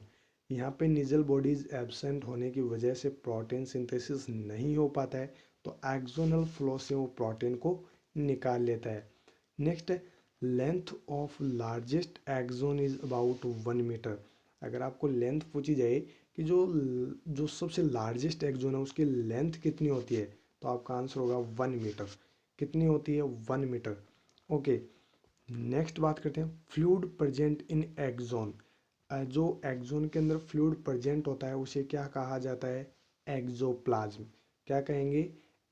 यहाँ पे निजल बॉडीज एब्सेंट होने की वजह से प्रोटीन सिंथेसिस नहीं हो पाता है, तो एक्सोनल फ्लो से वो प्रोटीन को निकाल लेता है। नेक्स्ट है length of largest axon is about 1 metre. अगर आपको लेंथ पूछी जाए कि जो जो सबसे लार्जेस्ट एक्सोन है उसकी लेंथ कितनी होती है, तो आपका आंसर होगा 1 मीटर। कितनी होती है, 1 मीटर। ओके, नेक्स्ट बात करते हैं फ्लूइड प्रेजेंट इन एक्सोन। जो एक्सोन के अंदर फ्लूइड प्रेजेंट होता है उसे क्या कहा जाता है, एक्सोप्लाज्म। क्या कहेंगे,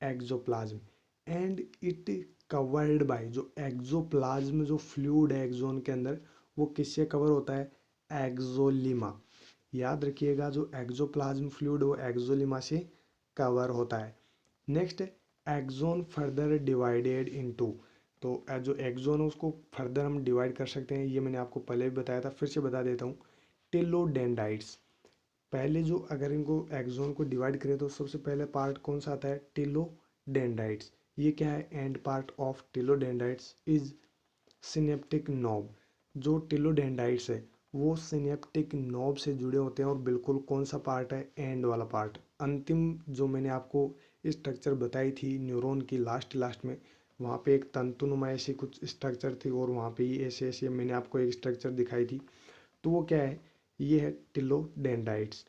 axoplasm. And it covered by, जो एक्सोप्लाज्म जो फ्लूइड है एक्सोन के अंदर वो किससे कवर होता है, एक्सोलिमा। याद रखिएगा जो एक्सोप्लाज्म फ्लूइड वो एक्सोलिमा से कवर होता है। Next axon further divided into. तो जो एक्सोन है उसको फर्दर हम डिवाइड कर सकते हैं, ये मैंने आपको पहले भी बताया था, फिर से बता देता हूँ। टिलोडेंड्राइट्स, पहले जो अगर इनको एक्सोन को डिवाइड करें तो सबसे पहले पार्ट कौन सा आता है, टिलोडेंड्राइट्स। ये क्या है, end part of telodendrites is synaptic knob. जो टिलोडेंड्राइट्स है वो सिनेप्टिक नोब से जुड़े होते हैं और बिल्कुल कौन सा पार्ट है, एंड वाला पार्ट। अंतिम जो मैंने आपको स्ट्रक्चर बताई थी न्यूरॉन की लास्ट लास्ट में, वहाँ पे एक तंतुनुमा ऐसी कुछ स्ट्रक्चर थी और वहाँ पे ही ऐसे ऐसे मैंने आपको एक स्ट्रक्चर दिखाई थी। तो वो क्या है, ये है टिलोडेंड्राइट्स।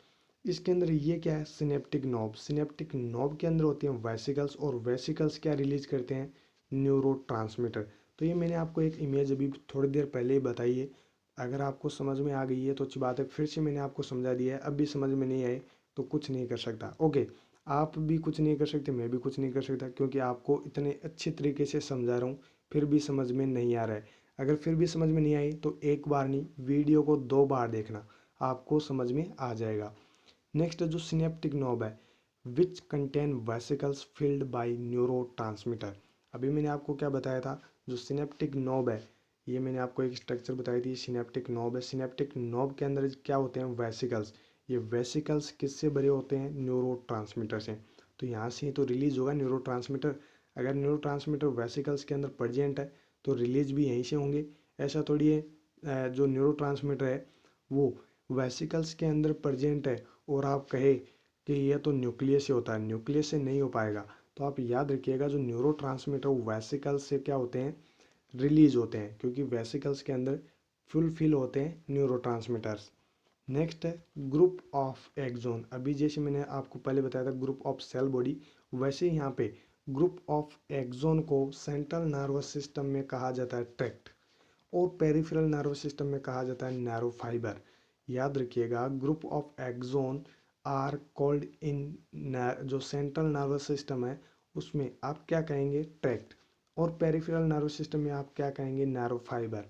इसके अंदर ये क्या है, सिनेप्टिक नोब। सिनेप्टिक नोब के अंदर होते हैं वेसिकल्स, और वेसिकल्स क्या रिलीज करते हैं, न्यूरोट्रांसमीटर। तो ये मैंने आपको एक इमेज अभी थोड़ी देर पहले ही बताई है। अगर आपको समझ में आ गई है तो अच्छी बात है, फिर से मैंने आपको समझा दिया है। अब भी समझ में नहीं आए तो कुछ नहीं कर सकता। ओके, आप भी कुछ नहीं कर सकते, मैं भी कुछ नहीं कर सकता, क्योंकि आपको इतने अच्छे तरीके से समझा रहा हूँ फिर भी समझ में नहीं आ रहा है। अगर फिर भी समझ में नहीं आई तो एक बार नहीं, वीडियो को 2 बार देखना, आपको समझ में आ जाएगा। नेक्स्ट जो सिनेप्टिक नोब है, which contain vesicles filled by neurotransmitter. अभी मैंने आपको क्या बताया था, जो सिनेप्टिक नोब है, ये मैंने आपको एक स्ट्रक्चर बताई थी, सिनेप्टिक नोब है। सिनेप्टिक नोब के अंदर क्या होते हैं, वेसिकल्स। ये वेसिकल्स किससे भरे होते हैं, न्यूरोट्रांसमीटर से। तो यहाँ से ही तो रिलीज होगा न्यूरोट्रांसमीटर। अगर न्यूरोट्रांसमीटर वेसिकल्स के अंदर प्रेजेंट है तो रिलीज भी यहीं से होंगे। ऐसा थोड़ी है जो न्यूरोट्रांसमीटर है वो वेसिकल्स के अंदर प्रेजेंट है और आप कहे कि यह तो न्यूक्लियस से होता है, न्यूक्लियस से नहीं हो पाएगा। तो आप याद रखिएगा जो न्यूरोट्रांसमीटर वेसिकल्स से क्या होते हैं, रिलीज होते हैं, क्योंकि वेसिकल्स के अंदर फुलफिल होते हैं न्यूरोट्रांसमीटर्स। नेक्स्ट है ग्रुप ऑफ एक्सोन। अभी जैसे मैंने आपको पहले बताया था ग्रुप ऑफ सेल बॉडी, वैसे ही यहाँ पे ग्रुप ऑफ एक्सोन को सेंट्रल नर्वस सिस्टम में कहा जाता है ट्रैक्ट, और पेरिफेरल नर्वस सिस्टम में कहा जाता है नैरो फाइबर। याद रखिएगा group of axon are called in, जो सेंट्रल नर्वस सिस्टम है उसमें आप क्या कहेंगे, ट्रैक्ट, और पेरिफेरल नर्वस सिस्टम में आप क्या कहेंगे, नैरो फाइबर।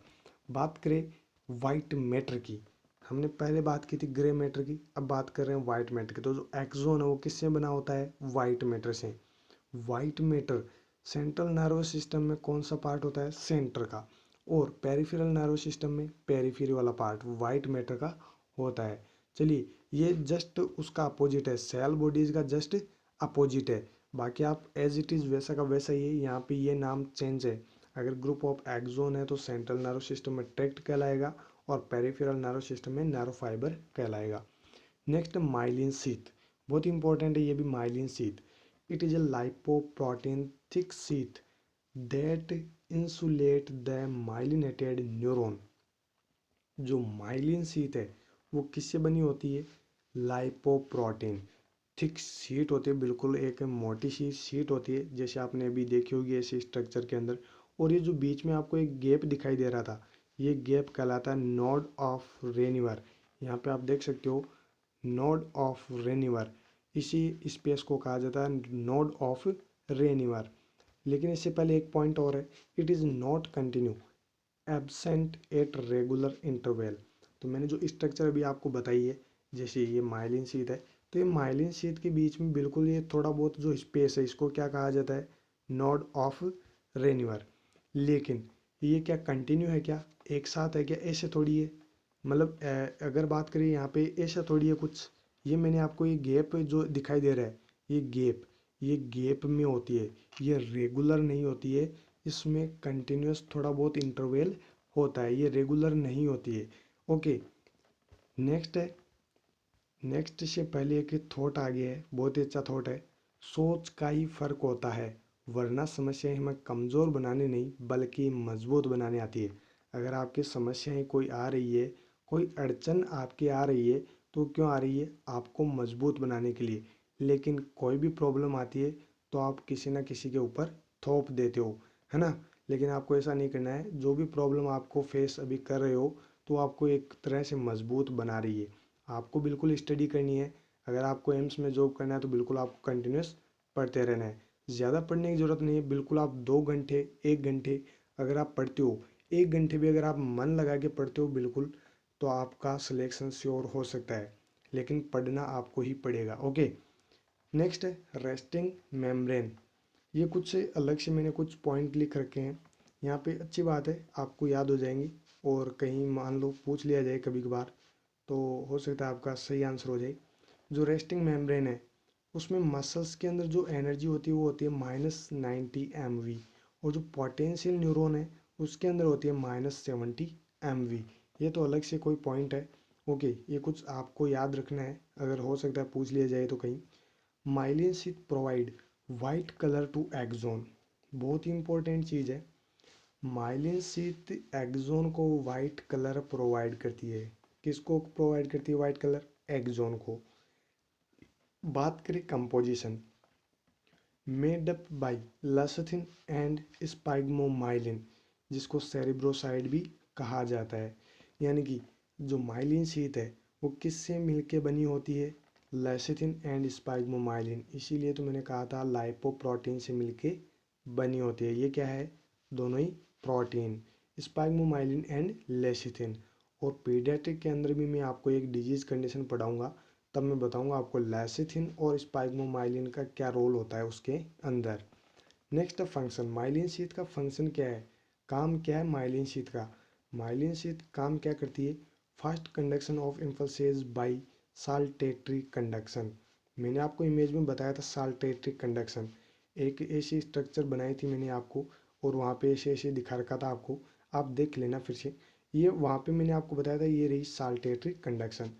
बात करें वाइट मैटर की, हमने पहले बात की थी ग्रे मैटर की, अब बात कर रहे हैं वाइट मैटर की। तो जो एक्सोन है वो किससे बना होता है, वाइट मैटर से। White matter central nervous system में कौन सा पार्ट होता है, सेंटर का, और पेरिफेरल नर्वस सिस्टम में पेरिफेरी वाला पार्ट वाइट मैटर का होता है। चलिए ये जस्ट उसका अपोजिट है, सेल बॉडीज का जस्ट अपोजिट है। बाकी आप एज इट इज़ वैसा का वैसा ही है, यहाँ पे ये नाम चेंज है। अगर ग्रुप ऑफ एक्सोन है तो सेंट्रल नर्वस सिस्टम में ट्रैक्ट कहलाएगा और पेरिफेरल नर्वस सिस्टम में नैरो फाइबर कहलाएगा। नेक्स्ट माइलिन शीथ, बहुत इंपॉर्टेंट है ये भी, myelin sheath. It is a lipoprotein thick sheath that insulate the myelinated neuron. जो माइलिन शीथ है वो किससे बनी होती है, लाइपोप्रोटीन थिक शीट होती है, बिल्कुल एक मोटी सी शीट होती है, जैसे आपने अभी देखी होगी ऐसे स्ट्रक्चर के अंदर। और ये जो बीच में आपको एक गैप दिखाई दे रहा था, ये गैप कहलाता है नोड ऑफ रेनिवर। यहाँ पे आप देख सकते हो नोड ऑफ रेनिवर। इसी स्पेस को कहा जाता है नोड ऑफ रेनिवर। लेकिन इससे पहले एक पॉइंट और है, it is not continue absent at regular interval. तो मैंने जो स्ट्रक्चर अभी आपको बताई है, जैसे ये माइलिन शीथ है, तो ये माइलिन शीथ के बीच में बिल्कुल ये थोड़ा बहुत जो स्पेस है इसको क्या कहा जाता है, नोड ऑफ रेन्यूअर। लेकिन ये क्या कंटिन्यू है, क्या एक साथ है, क्या ऐसे थोड़ी है, मतलब अगर बात करें यहाँ पे ऐसा थोड़ी है कुछ। ये मैंने आपको ये गैप जो दिखाई दे रहा है, ये गैप में होती है, ये रेगुलर नहीं होती है। इसमें कंटिन्यूस थोड़ा बहुत इंटरवल होता है, ये रेगुलर नहीं होती है। ओके, नेक्स्ट है, नेक्स्ट से पहले एक थॉट आ गया है, बहुत ही अच्छा थॉट है। सोच का ही फर्क होता है, वरना समस्याएं हमें कमज़ोर बनाने नहीं बल्कि मजबूत बनाने आती है। अगर आपकी समस्याएं कोई आ रही है, कोई अड़चन आपकी आ रही है, तो क्यों आ रही है, आपको मजबूत बनाने के लिए। लेकिन कोई भी प्रॉब्लम आती है तो आप किसी ना किसी के ऊपर थोप देते हो, है ना। लेकिन आपको ऐसा नहीं करना है, जो भी प्रॉब्लम आपको फेस अभी कर रहे हो तो आपको एक तरह से मजबूत बना रही है। आपको बिल्कुल स्टडी करनी है। अगर आपको एम्स में जॉब करना है तो बिल्कुल आपको कंटिन्यूस पढ़ते रहना है। ज़्यादा पढ़ने की ज़रूरत नहीं है, बिल्कुल आप 2 घंटे 1 घंटे अगर आप पढ़ते हो, 1 घंटे भी अगर आप मन लगा के पढ़ते हो बिल्कुल, तो आपका सिलेक्शन श्योर हो सकता है। लेकिन पढ़ना आपको ही पड़ेगा। ओके, नेक्स्ट है रेस्टिंग मेम्ब्रेन। ये कुछ से अलग से मैंने कुछ पॉइंट लिख रखे हैं यहाँ पे। अच्छी बात है, आपको याद हो जाएंगी, और कहीं मान लो पूछ लिया जाए कभी कभार तो हो सकता है आपका सही आंसर हो जाए। जो रेस्टिंग मेम्ब्रेन है उसमें मसल्स के अंदर जो एनर्जी होती है वो होती है -90 MV, और जो पोटेंशियल न्यूरॉन है उसके अंदर होती है -70 MV। ये तो अलग से कोई पॉइंट है। ओके, ये कुछ आपको याद रखना है, अगर हो सकता है पूछ लिया जाए तो कहीं। Myelin sheath provide white colour to axon, बहुत ही इंपॉर्टेंट चीज़ है। माइलिन शीथ एक्सोन को वाइट कलर प्रोवाइड करती है। किसको प्रोवाइड करती है वाइट कलर, एक्सोन को। बात करें composition, made up by lecithin and sphingomyelin, जिसको सेरिब्रोसाइड भी कहा जाता है। यानी कि जो माइलिन शीथ है वो किससे मिलके बनी होती है, लेसिथिन एंड स्पाइगमोमाइलिन। इसीलिए तो मैंने कहा था लाइपोप्रोटीन से मिलके बनी होती है। ये क्या है, दोनों ही प्रोटीन, स्पाइगमोमाइलिन एंड लेसिथिन। और पीडियाट्रिक के अंदर भी मैं आपको एक डिजीज कंडीशन पढ़ाऊंगा, तब मैं बताऊंगा आपको लेसिथिन और स्पाइगमोमाइलिन का क्या रोल होता है उसके अंदर। नेक्स्ट फंक्शन, माइलिन शीथ का फंक्शन क्या है, काम क्या है माइलिन शीथ का। माइलिन शीथ काम क्या करती है, fast conduction of impulses by saltatory conduction. मैंने आपको इमेज में बताया था साल्टेटरी कंडक्शन, एक ऐसी स्ट्रक्चर बनाई थी मैंने आपको, और वहाँ पे ऐसे ऐसे दिखा रखा था आपको, आप देख लेना फिर से। ये वहाँ पे मैंने आपको बताया था, ये रही साल्टेटरी कंडक्शन।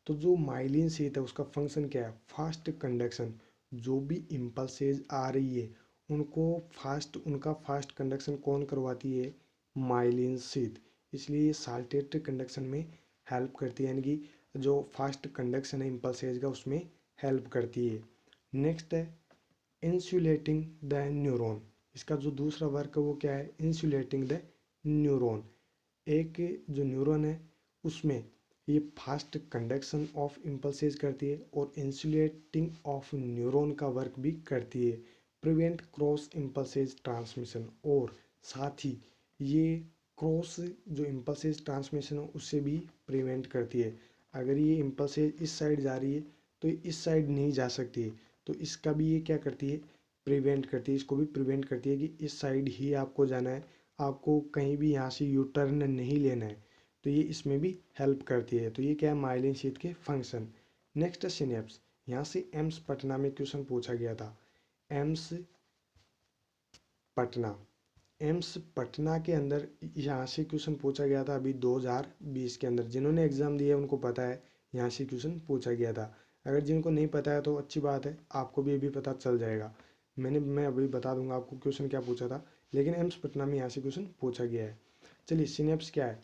तो जो माइलिन शीथ है उसका फंक्शन क्या है, फास्ट कंडक्शन। जो भी इम्पल्सेज आ रही है उनको फास्ट, उनका फास्ट कंडक्शन कौन करवाती है, माइलिन शीथ। इसलिए ये साल्टेटरी कंडक्शन में हेल्प करती है, यानी कि जो फास्ट कंडक्शन है इम्पल्सेज का उसमें हेल्प करती है। नेक्स्ट है इंसुलेटिंग द न्यूरॉन। इसका जो दूसरा वर्क है वो क्या है, इंसुलेटिंग द न्यूरॉन। एक जो न्यूरॉन है उसमें ये फास्ट कंडक्शन ऑफ इम्पल्सेस करती है और इंसुलेटिंग ऑफ न्यूरॉन का वर्क भी करती है, प्रिवेंट क्रॉस इम्पल्सेस ट्रांसमिशन। और साथ ही ये क्रॉस जो इम्पल्सेस ट्रांसमिशन है उससे भी प्रिवेंट करती है। अगर ये इम्पल्सेस इस साइड जा रही है तो ये इस साइड नहीं जा सकती है, तो इसका भी ये क्या करती है, प्रिवेंट करती है, इसको भी प्रिवेंट करती है कि इस साइड ही आपको जाना है, आपको कहीं भी यहाँ से यू टर्न नहीं लेना है। तो ये इसमें भी हेल्प करती है। तो ये क्या है, माइलिन शीथ के फंक्शन। नेक्स्ट सिनेप्स, यहाँ से एम्स पटना में क्वेश्चन पूछा गया था। एम्स पटना, एम्स पटना के अंदर यहाँ से क्वेश्चन पूछा गया था अभी 2020 के अंदर। जिन्होंने एग्ज़ाम दिया उनको पता है यहाँ से क्वेश्चन पूछा गया था। अगर जिनको नहीं पता है तो अच्छी बात है, आपको भी अभी पता चल जाएगा। मैं अभी बता दूंगा आपको क्वेश्चन क्या पूछा था, लेकिन एम्स पटना में यहाँ से क्वेश्चन पूछा गया है। चलिए, सिनेप्स क्या है,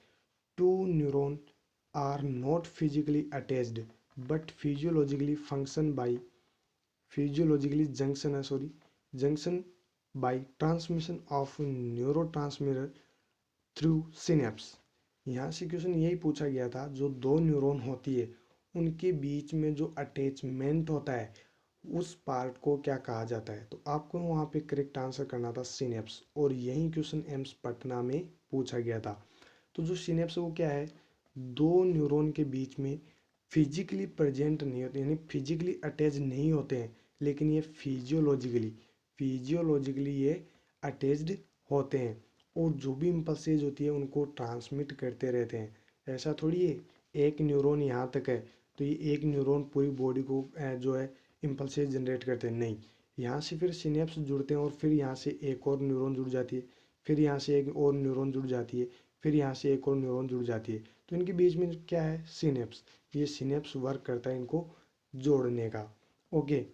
two neuron are not physically attached but physiologically junction है, sorry, junction by transmission of neurotransmitter through synapse. यहाँ से क्वेश्चन यही पूछा गया था, जो दो न्यूरॉन होती है उनके बीच में जो अटैचमेंट होता है उस पार्ट को क्या कहा जाता है। तो आपको वहाँ पे करेक्ट आंसर करना था सिनेप्स, और यही क्वेश्चन एम्स पटना में पूछा गया था। तो जो सिनेप्स वो क्या है, दो न्यूरॉन के बीच में फिजिकली प्रेजेंट नहीं होते, यानी फिजिकली अटैच नहीं होते हैं, लेकिन ये फिजियोलॉजिकली ये अटैच्ड होते हैं, और जो भी इम्पल्सेज होती है उनको ट्रांसमिट करते रहते हैं। ऐसा थोड़ी है एक न्यूरॉन यहाँ तक है तो ये एक न्यूरॉन पूरी बॉडी को जो है इम्पल्सेज जनरेट करते हैं, नहीं। यहाँ से फिर सिनेप्स जुड़ते हैं, और फिर यहाँ से एक और न्यूरॉन जुड़ जाती है, फिर यहाँ से एक और न्यूरॉन जुड़ जाती है, फिर यहाँ से एक और न्यूरॉन जुड़ जाती है। तो इनके बीच में क्या है, सिनेप्स। ये सिनेप्स वर्क करता है इनको जोड़ने का। Okay,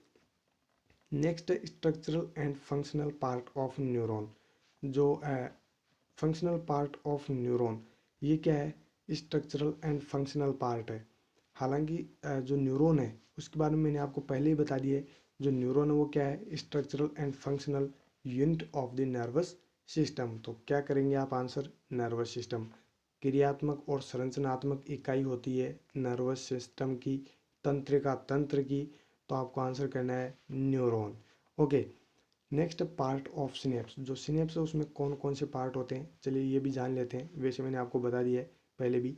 next structural and functional part of neuron. जो फंक्शनल पार्ट ऑफ न्यूरॉन, ये क्या है, स्ट्रक्चरल एंड फंक्शनल पार्ट है। हालांकि जो न्यूरॉन है उसके बारे में मैंने आपको पहले ही बता दिया है। जो न्यूरॉन है वो क्या है, structural and functional unit of the nervous system. तो क्या करेंगे आप आंसर, नर्वस सिस्टम। क्रियात्मक और संरचनात्मक इकाई होती है नर्वस सिस्टम की, तंत्रिका तंत्र की। तो आपको आंसर करना है neuron. Okay, next part of synapse. जो सिनेप्स है उसमें कौन कौन से पार्ट होते हैं, चलिए ये भी जान लेते हैं। वैसे मैंने आपको बता दिया है पहले भी।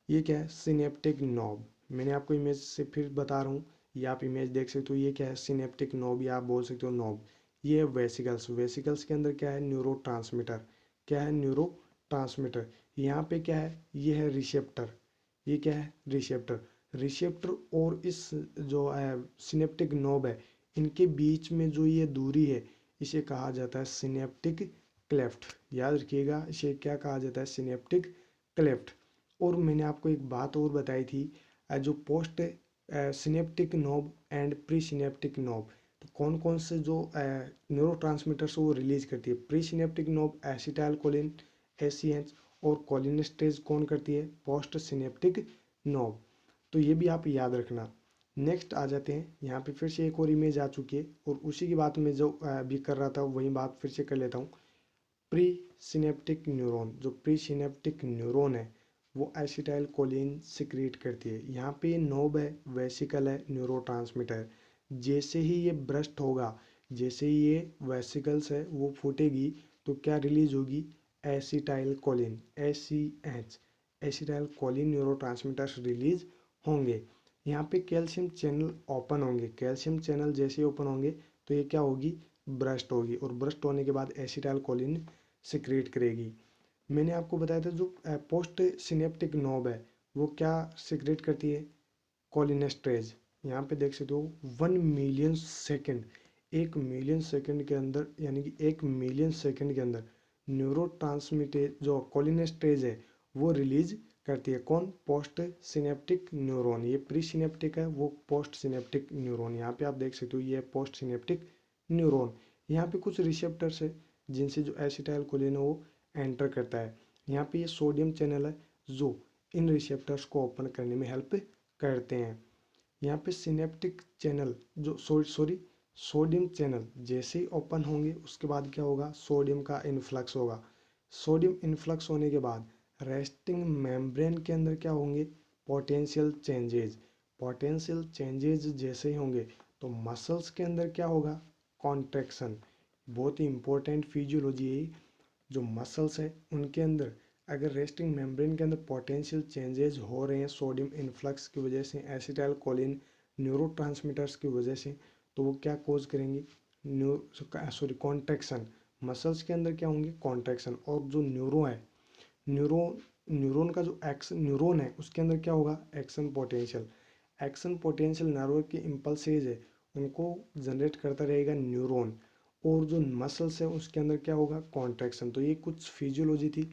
ये क्या है, सिनेप्टिक नोब। मैंने आपको इमेज से फिर बता रहा हूँ, ये आप इमेज देख सकते हो। ये क्या है, सिनेप्टिक नोब, या आप बोल सकते हो नोब। ये है वेसिकल्स। वेसिकल्स के अंदर क्या है, न्यूरो ट्रांसमीटर। क्या है, न्यूरो ट्रांसमीटर। यहाँ पे क्या है, ये है रिसेप्टर। ये क्या है, रिसेप्टर। रिसेप्टर और इस जो सिनेप्टिक नोब है, इनके बीच में जो ये दूरी है इसे कहा जाता है सिनेप्टिक क्लेफ्ट। याद रखिएगा, इसे क्या कहा जाता है, सिनेप्टिक क्लेफ्ट। और मैंने आपको एक बात और बताई थी, जो post synaptic knob and pre synaptic knob. तो कौन कौन से जो न्यूरो ट्रांसमीटर्स वो रिलीज करती है। Pre synaptic knob acetylcholine, ACh, और कोलिनेस्टेज कौन करती है, पोस्ट सिनेप्टिक नोब। तो ये भी आप याद रखना। नेक्स्ट आ जाते हैं, यहाँ पे फिर से एक और इमेज आ चुकी है, और उसी की बात में जो अभी कर रहा था वही बात फिर से कर लेता हूँ। प्री सिनेप्टिक न्यूरॉन, जो प्री सिनेप्टिक न्यूरॉन है वो एसिटाइल कोलिन सिक्रीट करती है। यहाँ पे ये नोब है, वेसिकल है, न्यूरोट्रांसमीटर। जैसे ही ये ब्रस्ट होगा, जैसे ही ये वेसिकल्स है वो फूटेगी, तो क्या रिलीज होगी, acetyl choline, ACH, acetyl choline neurotransmitters release होंगे। यहाँ पे कैल्शियम चैनल ओपन होंगे। कैल्शियम चैनल जैसे ओपन होंगे तो ये क्या होगी, ब्रस्ट होगी, और ब्रस्ट होने के बाद एसिटाइल कोलिन सिक्रेट करेगी। मैंने आपको बताया था जो पोस्ट सिनेप्टिक नोब है वो क्या सिक्रेट करती है, कोलिनेस्ट्रेज। यहाँ पे देख सकते हो 1 मिलियन सेकेंड, 1 मिलियन सेकेंड के अंदर, यानी कि 1 मिलियन सेकेंड के अंदर न्यूरो जो कोलिनेस्ट्रेज है वो रिलीज करती है। कौन, पोस्ट सिनेप्टिक न्यूरॉन। ये प्री सिनेप्टिक है, वो पोस्ट सिनेप्टिक न्यूरॉन। यहाँ पे आप देख सकते हो ये पोस्ट सिनेप्टिक न्यूरॉन। यहाँ पे कुछ रिसेप्टर्स है जिनसे जो एसिटाइल कोलिन है वो एंटर करता है। यहाँ पे ये सोडियम चैनल है जो इन रिसेप्टर्स को ओपन करने में हेल्प करते हैं। यहाँ पे सिनेप्टिक चैनल जो सोडियम चैनल जैसे ही ओपन होंगे उसके बाद क्या होगा, सोडियम का इन्फ्लक्स होगा। सोडियम इन्फ्लक्स होने के बाद रेस्टिंग मेम्ब्रेन के अंदर क्या होंगे, पोटेंशियल चेंजेज। पोटेंशियल चेंजेज जैसे ही होंगे तो मसल्स के अंदर क्या होगा, कॉन्ट्रैक्शन। बहुत ही इंपॉर्टेंट फिजियोलॉजी है। जो मसल्स है उनके अंदर अगर रेस्टिंग मेम्ब्रेन के अंदर पोटेंशियल चेंजेस हो रहे हैं सोडियम इन्फ्लक्स की वजह से, एसिटाइल कोलिन न्यूरोट्रांसमीटर्स की वजह से, तो वो क्या कोज करेंगे, कॉन्ट्रैक्शन। मसल्स के अंदर क्या होंगे, कॉन्ट्रैक्शन। और जो न्यूरॉन का जो न्यूरॉन है उसके अंदर क्या होगा, action potential. Action potential nerve के इम्पल्सेज है उनको जनरेट करता रहेगा न्यूरॉन। और जो मसल्स है उसके अंदर क्या होगा, कॉन्ट्रैक्शन। तो ये कुछ फिजियोलॉजी थी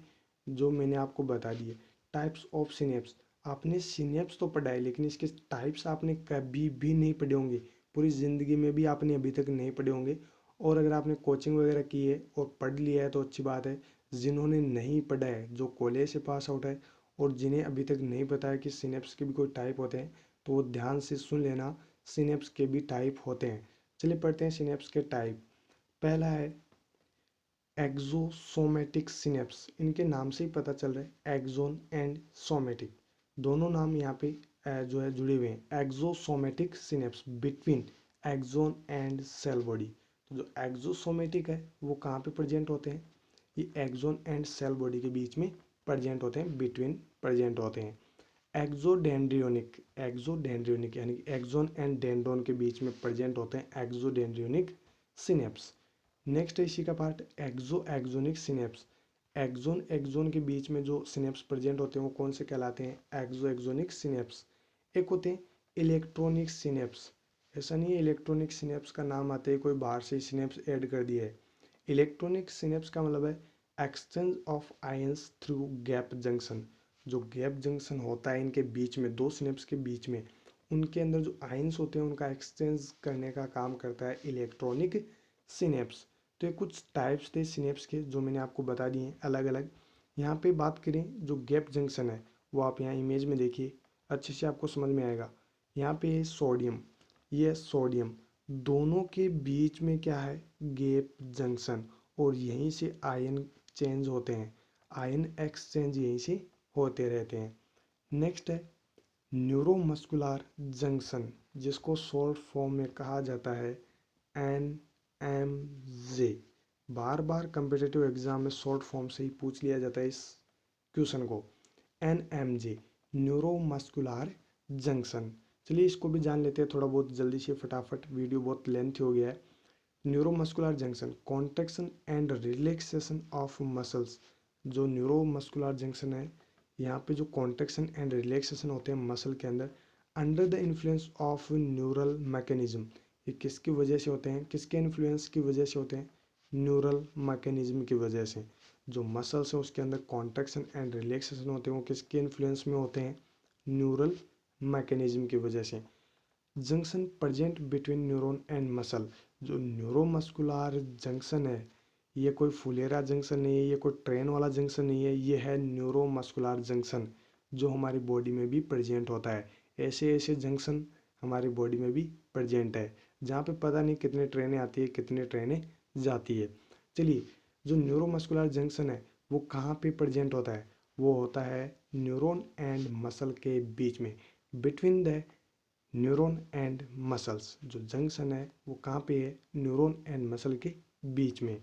जो मैंने आपको बता दी है। टाइप्स ऑफ सिनेप्स, आपने सिनेप्स तो पढ़ा है लेकिन इसके टाइप्स आपने कभी भी नहीं पढ़े होंगे, पूरी ज़िंदगी में भी आपने अभी तक नहीं पढ़े होंगे। और अगर आपने कोचिंग वगैरह की है और पढ़ लिया है तो अच्छी बात है। जिन्होंने नहीं पढ़ा है, जो कॉलेज से पास आउट है, और जिन्हें अभी तक नहीं पता है कि सिनेप्स के भी कोई टाइप होते हैं, तो वो ध्यान से सुन लेना, सिनेप्स के भी टाइप होते हैं। चलिए पढ़ते हैं सिनेप्स के टाइप। पहला है एक्सोसोमेटिक सिनेप्स। इनके नाम से ही पता चल रहा है, एक्सोन एंड सोमेटिक दोनों नाम यहाँ पे जो है जुड़े हुए हैं। Axosomatic synapse between axon and cell body. तो जो एक्सोसोमेटिक है वो कहाँ पे प्रेजेंट होते हैं, ये एक्सोन एंड सेल बॉडी के बीच में प्रेजेंट होते हैं, बिटवीन प्रेजेंट होते हैं। एक्सोडेंड्रियोनिक, एक्सोडेंड्रियोनिक यानी कि एक्सोन एंड डेंड्रोन के बीच में प्रेजेंट होते हैं एक्सोडेंड्रियोनिक सिनेप्स। नेक्स्ट है इसी का पार्ट एक्सोनिक सिनेप्स। एक्सोन के बीच में जो सिनेप्स प्रेजेंट होते हैं वो कौन से कहलाते हैं, एक्सोनिक सिनेप्स। एक होते हैं इलेक्ट्रॉनिक सिनेप्स। ऐसा नहीं है इलेक्ट्रॉनिक सिनेप्स का नाम आते ही कोई बाहर से सिनेप्स ऐड कर दिया है। इलेक्ट्रॉनिक सिनेप्स का मतलब है exchange of ions through gap junction. जो गैप जंक्शन होता है इनके बीच में, दो सिनेप्स के बीच में, उनके अंदर जो आयंस होते हैं उनका एक्सचेंज करने का काम करता है इलेक्ट्रॉनिक सिनेप्स। तो ये कुछ टाइप्स थे सिनेप्स के जो मैंने आपको बता दिए हैं अलग अलग। यहाँ पे बात करें जो गैप जंक्शन है वो आप यहाँ इमेज में देखिए, अच्छे से आपको समझ में आएगा। यहाँ पे सोडियम, ये सोडियम, दोनों के बीच में क्या है, गैप जंक्शन, और यहीं से आयन चेंज होते हैं, आयन एक्सचेंज यहीं से होते रहते हैं। नेक्स्ट है न्यूरोमस्कुलर जंक्शन, जिसको शॉर्ट फॉर्म में कहा जाता है NMJ। बार बार कम्पिटिटिव एग्जाम में शॉर्ट फॉर्म से ही पूछ लिया जाता है इस क्वेश्चन को, NMJ, न्यूरोमस्कुलर जंक्शन। चलिए इसको भी जान लेते हैं थोड़ा बहुत जल्दी से फटाफट, वीडियो बहुत लेंथ हो गया है। Neuromuscular junction, contraction and relaxation of muscles. जो न्यूरोमस्कुलर जंक्शन है यहाँ पे जो कॉन्ट्रैक्शन एंड रिलैक्सेशन होते हैं मसल के अंदर, under the influence of neural mechanism. ये किसकी वजह से होते हैं, किसके इन्फ्लुएंस की वजह से होते हैं, न्यूरल मैकेनिज्म की वजह से। जो मसल्स है उसके अंदर कॉन्ट्रैक्शन एंड रिलैक्सेशन होते हैं वो किसके इन्फ्लुएंस में होते हैं, न्यूरल मैकेनिज्म की वजह से। Junction present between neuron and muscle. जो न्यूरोमस्कुलर जंक्शन है ये कोई फुलेरा जंक्शन नहीं है, ये कोई ट्रेन वाला जंक्शन नहीं है, ये है न्यूरोमस्कुलर जंक्शन जो हमारी बॉडी में भी प्रेजेंट होता है। ऐसे ऐसे जंक्शन हमारी बॉडी में भी प्रेजेंट है जहाँ पे पता नहीं कितने ट्रेनें आती है कितने ट्रेनें जाती है। चलिए जो न्यूरोमस्कुलर जंक्शन है वो कहाँ पे प्रेजेंट होता है, वो होता है न्यूरॉन एंड मसल के बीच में, between the neuron and muscles. जो जंक्शन है वो कहाँ पे है, न्यूरॉन एंड मसल के बीच में।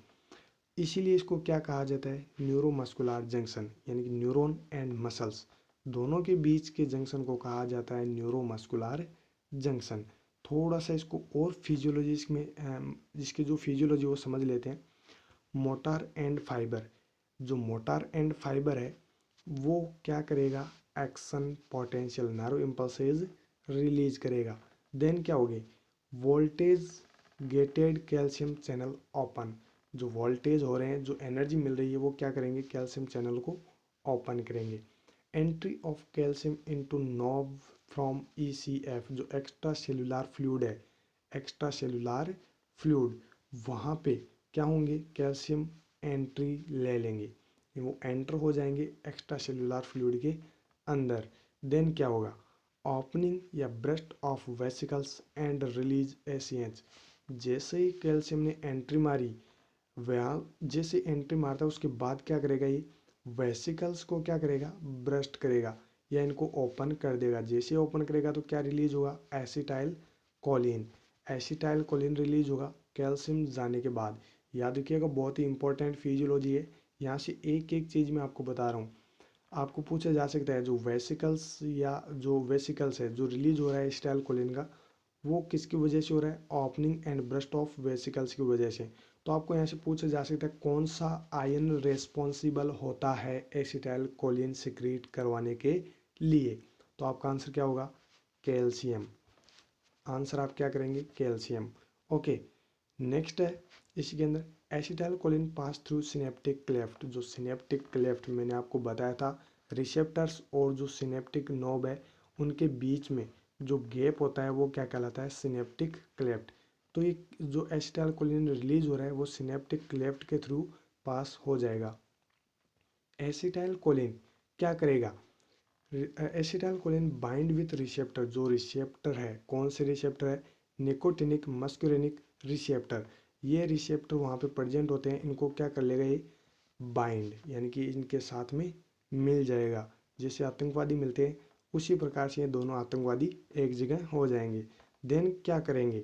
इसीलिए इसको क्या कहा जाता है, न्यूरोमस्कुलर जंक्शन, यानी कि न्यूरॉन एंड मसल्स दोनों के बीच के जंक्शन को कहा जाता है न्यूरोमस्कुलर जंक्शन। थोड़ा सा इसको और फिजियोलॉजी में जिसकी जो फिजियोलॉजी वो समझ लेते हैं। मोटर एंड फाइबर, जो मोटर एंड फाइबर है वो क्या करेगा, action potential nerve impulses release करेगा। देन क्या होगी, voltage gated calcium channel open. जो वोल्टेज हो रहे हैं, जो एनर्जी मिल रही है वो क्या करेंगे, कैल्शियम चैनल को ओपन करेंगे। Entry of calcium into nerve from ECF, जो एक्स्ट्रा सेलुलर फ्लूइड है, एक्स्ट्रा सेलुलर फ्लूइड, वहाँ पे क्या होंगे, कैल्शियम एंट्री ले लेंगे, वो एंटर हो जाएंगे एक्स्ट्रा सेलुलर फ्लूइड के अंदर। देन क्या होगा, ओपनिंग या burst of vesicles and release ACH। जैसे ही कैल्शियम ने एंट्री मारी, वह जैसे एंट्री मारता है उसके बाद क्या करेगा, ये वेसिकल्स को क्या करेगा, ब्रस्ट करेगा या इनको ओपन कर देगा। जैसे ओपन करेगा तो क्या रिलीज होगा, acetyl choline, acetyl choline release होगा कैल्शियम जाने के बाद। याद रखिएगा बहुत ही इंपॉर्टेंट फिजियोलॉजी है, यहाँ से एक एक चीज़ मैं आपको बता रहा हूँ। आपको पूछा जा सकता है जो वेसिकल्स या जो वेसिकल्स है जो रिलीज हो रहा है एसिटाइल कोलिन का, वो किसकी वजह से हो रहा है, opening and burst of vesicles की वजह से। तो आपको यहाँ से पूछा जा सकता है कौन सा आयन रेस्पॉन्सिबल होता है एसिटाइल कोलिन सिक्रीट करवाने के लिए, तो आपका आंसर क्या होगा, कैल्शियम। आंसर आप क्या करेंगे, कैल्शियम। ओके, नेक्स्ट है इसी के अंदर acetyl choline pass through synaptic cleft. जो सिनेप्टिक क्लेफ्ट मैंने आपको बताया था, रिसेप्टर्स और जो सिनेप्टिक नोब है उनके बीच में जो गैप होता है वो क्या कहलाता है, सिनेप्टिक क्लेफ्ट। तो ये जो एसिटाइल कोलिन रिलीज हो रहा है वो सिनेप्टिक क्लेफ्ट के थ्रू पास हो जाएगा। एसिटाइल कोलिन क्या करेगा, acetyl choline bind with receptor. जो रिसेप्टर है, कौन से रिसेप्टर है, निकोटिनिक मस्कुरेनिक रिसेप्टर। ये रिसेप्टर वहाँ पे प्रेजेंट होते हैं, इनको क्या कर लेगा, ये बाइंड यानी कि इनके साथ में मिल जाएगा। जैसे आतंकवादी मिलते हैं उसी प्रकार से ये दोनों आतंकवादी एक जगह हो जाएंगे। देन क्या करेंगे,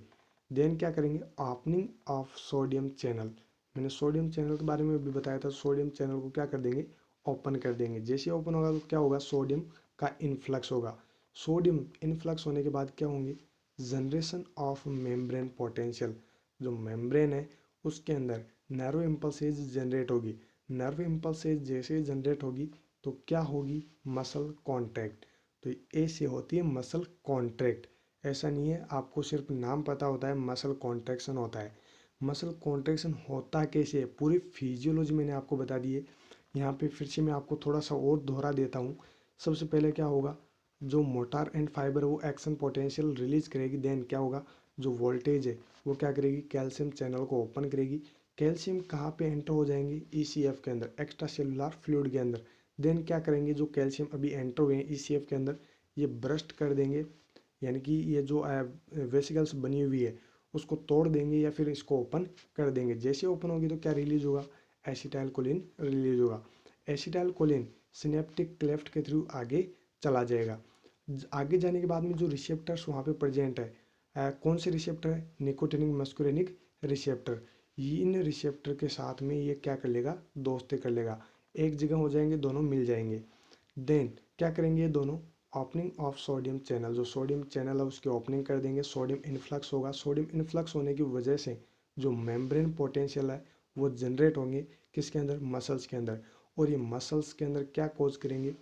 देन क्या करेंगे, ओपनिंग ऑफ सोडियम चैनल। मैंने सोडियम चैनल के बारे में भी बताया था, सोडियम चैनल को क्या कर देंगे, ओपन कर देंगे। जैसे ओपन होगा तो क्या होगा, सोडियम का इन्फ्लक्स होगा। सोडियम इन्फ्लक्स होने के बाद क्या होंगे, जनरेशन ऑफ मेम्ब्रेन पोटेंशियल। जो मेम्ब्रेन है उसके अंदर नर्व इम्पल्सेज जनरेट होगी। नर्व इम्पल्सेज जैसे जनरेट होगी तो क्या होगी, मसल कॉन्ट्रैक्ट। तो ऐसे होती है मसल कॉन्ट्रैक्ट। ऐसा नहीं है आपको सिर्फ नाम पता होता है, मसल कॉन्ट्रैक्शन होता है। मसल कॉन्ट्रैक्शन होता कैसे है, पूरी फिजियोलॉजी मैंने आपको बता दी है। यहाँ पे फिर से मैं आपको थोड़ा सा और दोहरा देता हूँ। सबसे पहले क्या होगा, जो मोटार एंड फाइबर वो एक्शन पोटेंशियल रिलीज करेगी। देन क्या होगा, जो वोल्टेज है वो क्या करेगी, कैल्शियम चैनल को ओपन करेगी। कैल्शियम कहाँ पे एंटर हो जाएंगे, ईसीएफ के अंदर, एक्स्ट्रा सेलुलर फ्लूइड के अंदर। देन क्या करेंगे, जो कैल्शियम अभी एंटर हुए हैं ईसीएफ के अंदर, ये ब्रस्ट कर देंगे, यानी कि ये जो वेसिकल्स बनी हुई है उसको तोड़ देंगे या फिर इसको ओपन कर देंगे। जैसे ओपन होगी तो क्या रिलीज होगा, एसिटाइल कोलिन रिलीज होगा। एसिटाइल कोलिन सिनेप्टिक क्लेफ्ट के थ्रू आगे चला जाएगा। आगे जाने के बाद में जो रिसेप्टर्स वहाँ पे प्रेजेंट है, कौन से रिसेप्टर है, निकोटिनिक मस्कुरेनिक रिसेप्टर। इन रिसेप्टर के साथ में ये क्या कर लेगा, दोस्ती कर लेगा, एक जगह हो जाएंगे, दोनों मिल जाएंगे। देन क्या करेंगे ये दोनों, ओपनिंग ऑफ सोडियम चैनल, जो सोडियम चैनल है उसकी ओपनिंग कर देंगे। सोडियम इन्फ्लक्स होगा। सोडियम इन्फ्लक्स होने की वजह से जो मेम्ब्रेन पोटेंशियल है वो जनरेट होंगे, किसके अंदर, मसल्स के अंदर। और ये मसल्स के अंदर क्या कोज करेंगे,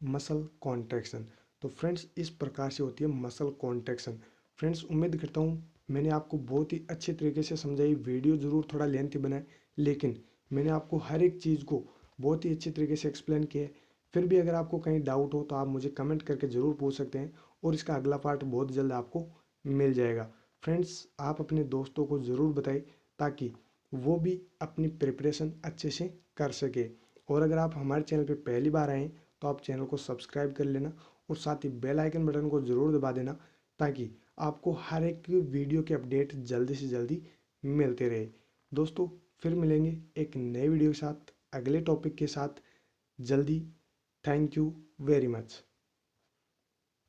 मसल कॉन्ट्रैक्शन। तो फ्रेंड्स इस प्रकार से होती है मसल कॉन्ट्रैक्शन। फ्रेंड्स उम्मीद करता हूँ मैंने आपको बहुत ही अच्छे तरीके से समझाई। वीडियो ज़रूर थोड़ा लेंथी बनाए, लेकिन मैंने आपको हर एक चीज़ को बहुत ही अच्छे तरीके से एक्सप्लेन किया है। फिर भी अगर आपको कहीं डाउट हो तो आप मुझे कमेंट करके ज़रूर पूछ सकते हैं, और इसका अगला पार्ट बहुत जल्द आपको मिल जाएगा। फ्रेंड्स आप अपने दोस्तों को ज़रूर बताएं ताकि वो भी अपनी प्रिपरेशन अच्छे से कर सके। और अगर आप हमारे चैनल पर पहली बार आएँ तो आप चैनल को सब्सक्राइब कर लेना, और साथ ही बेल आइकन बटन को ज़रूर दबा देना ताकि आपको हर एक वीडियो के अपडेट जल्दी से जल्दी मिलते रहे। दोस्तों फिर मिलेंगे एक नए वीडियो के साथ, अगले टॉपिक के साथ जल्दी। Thank you very much.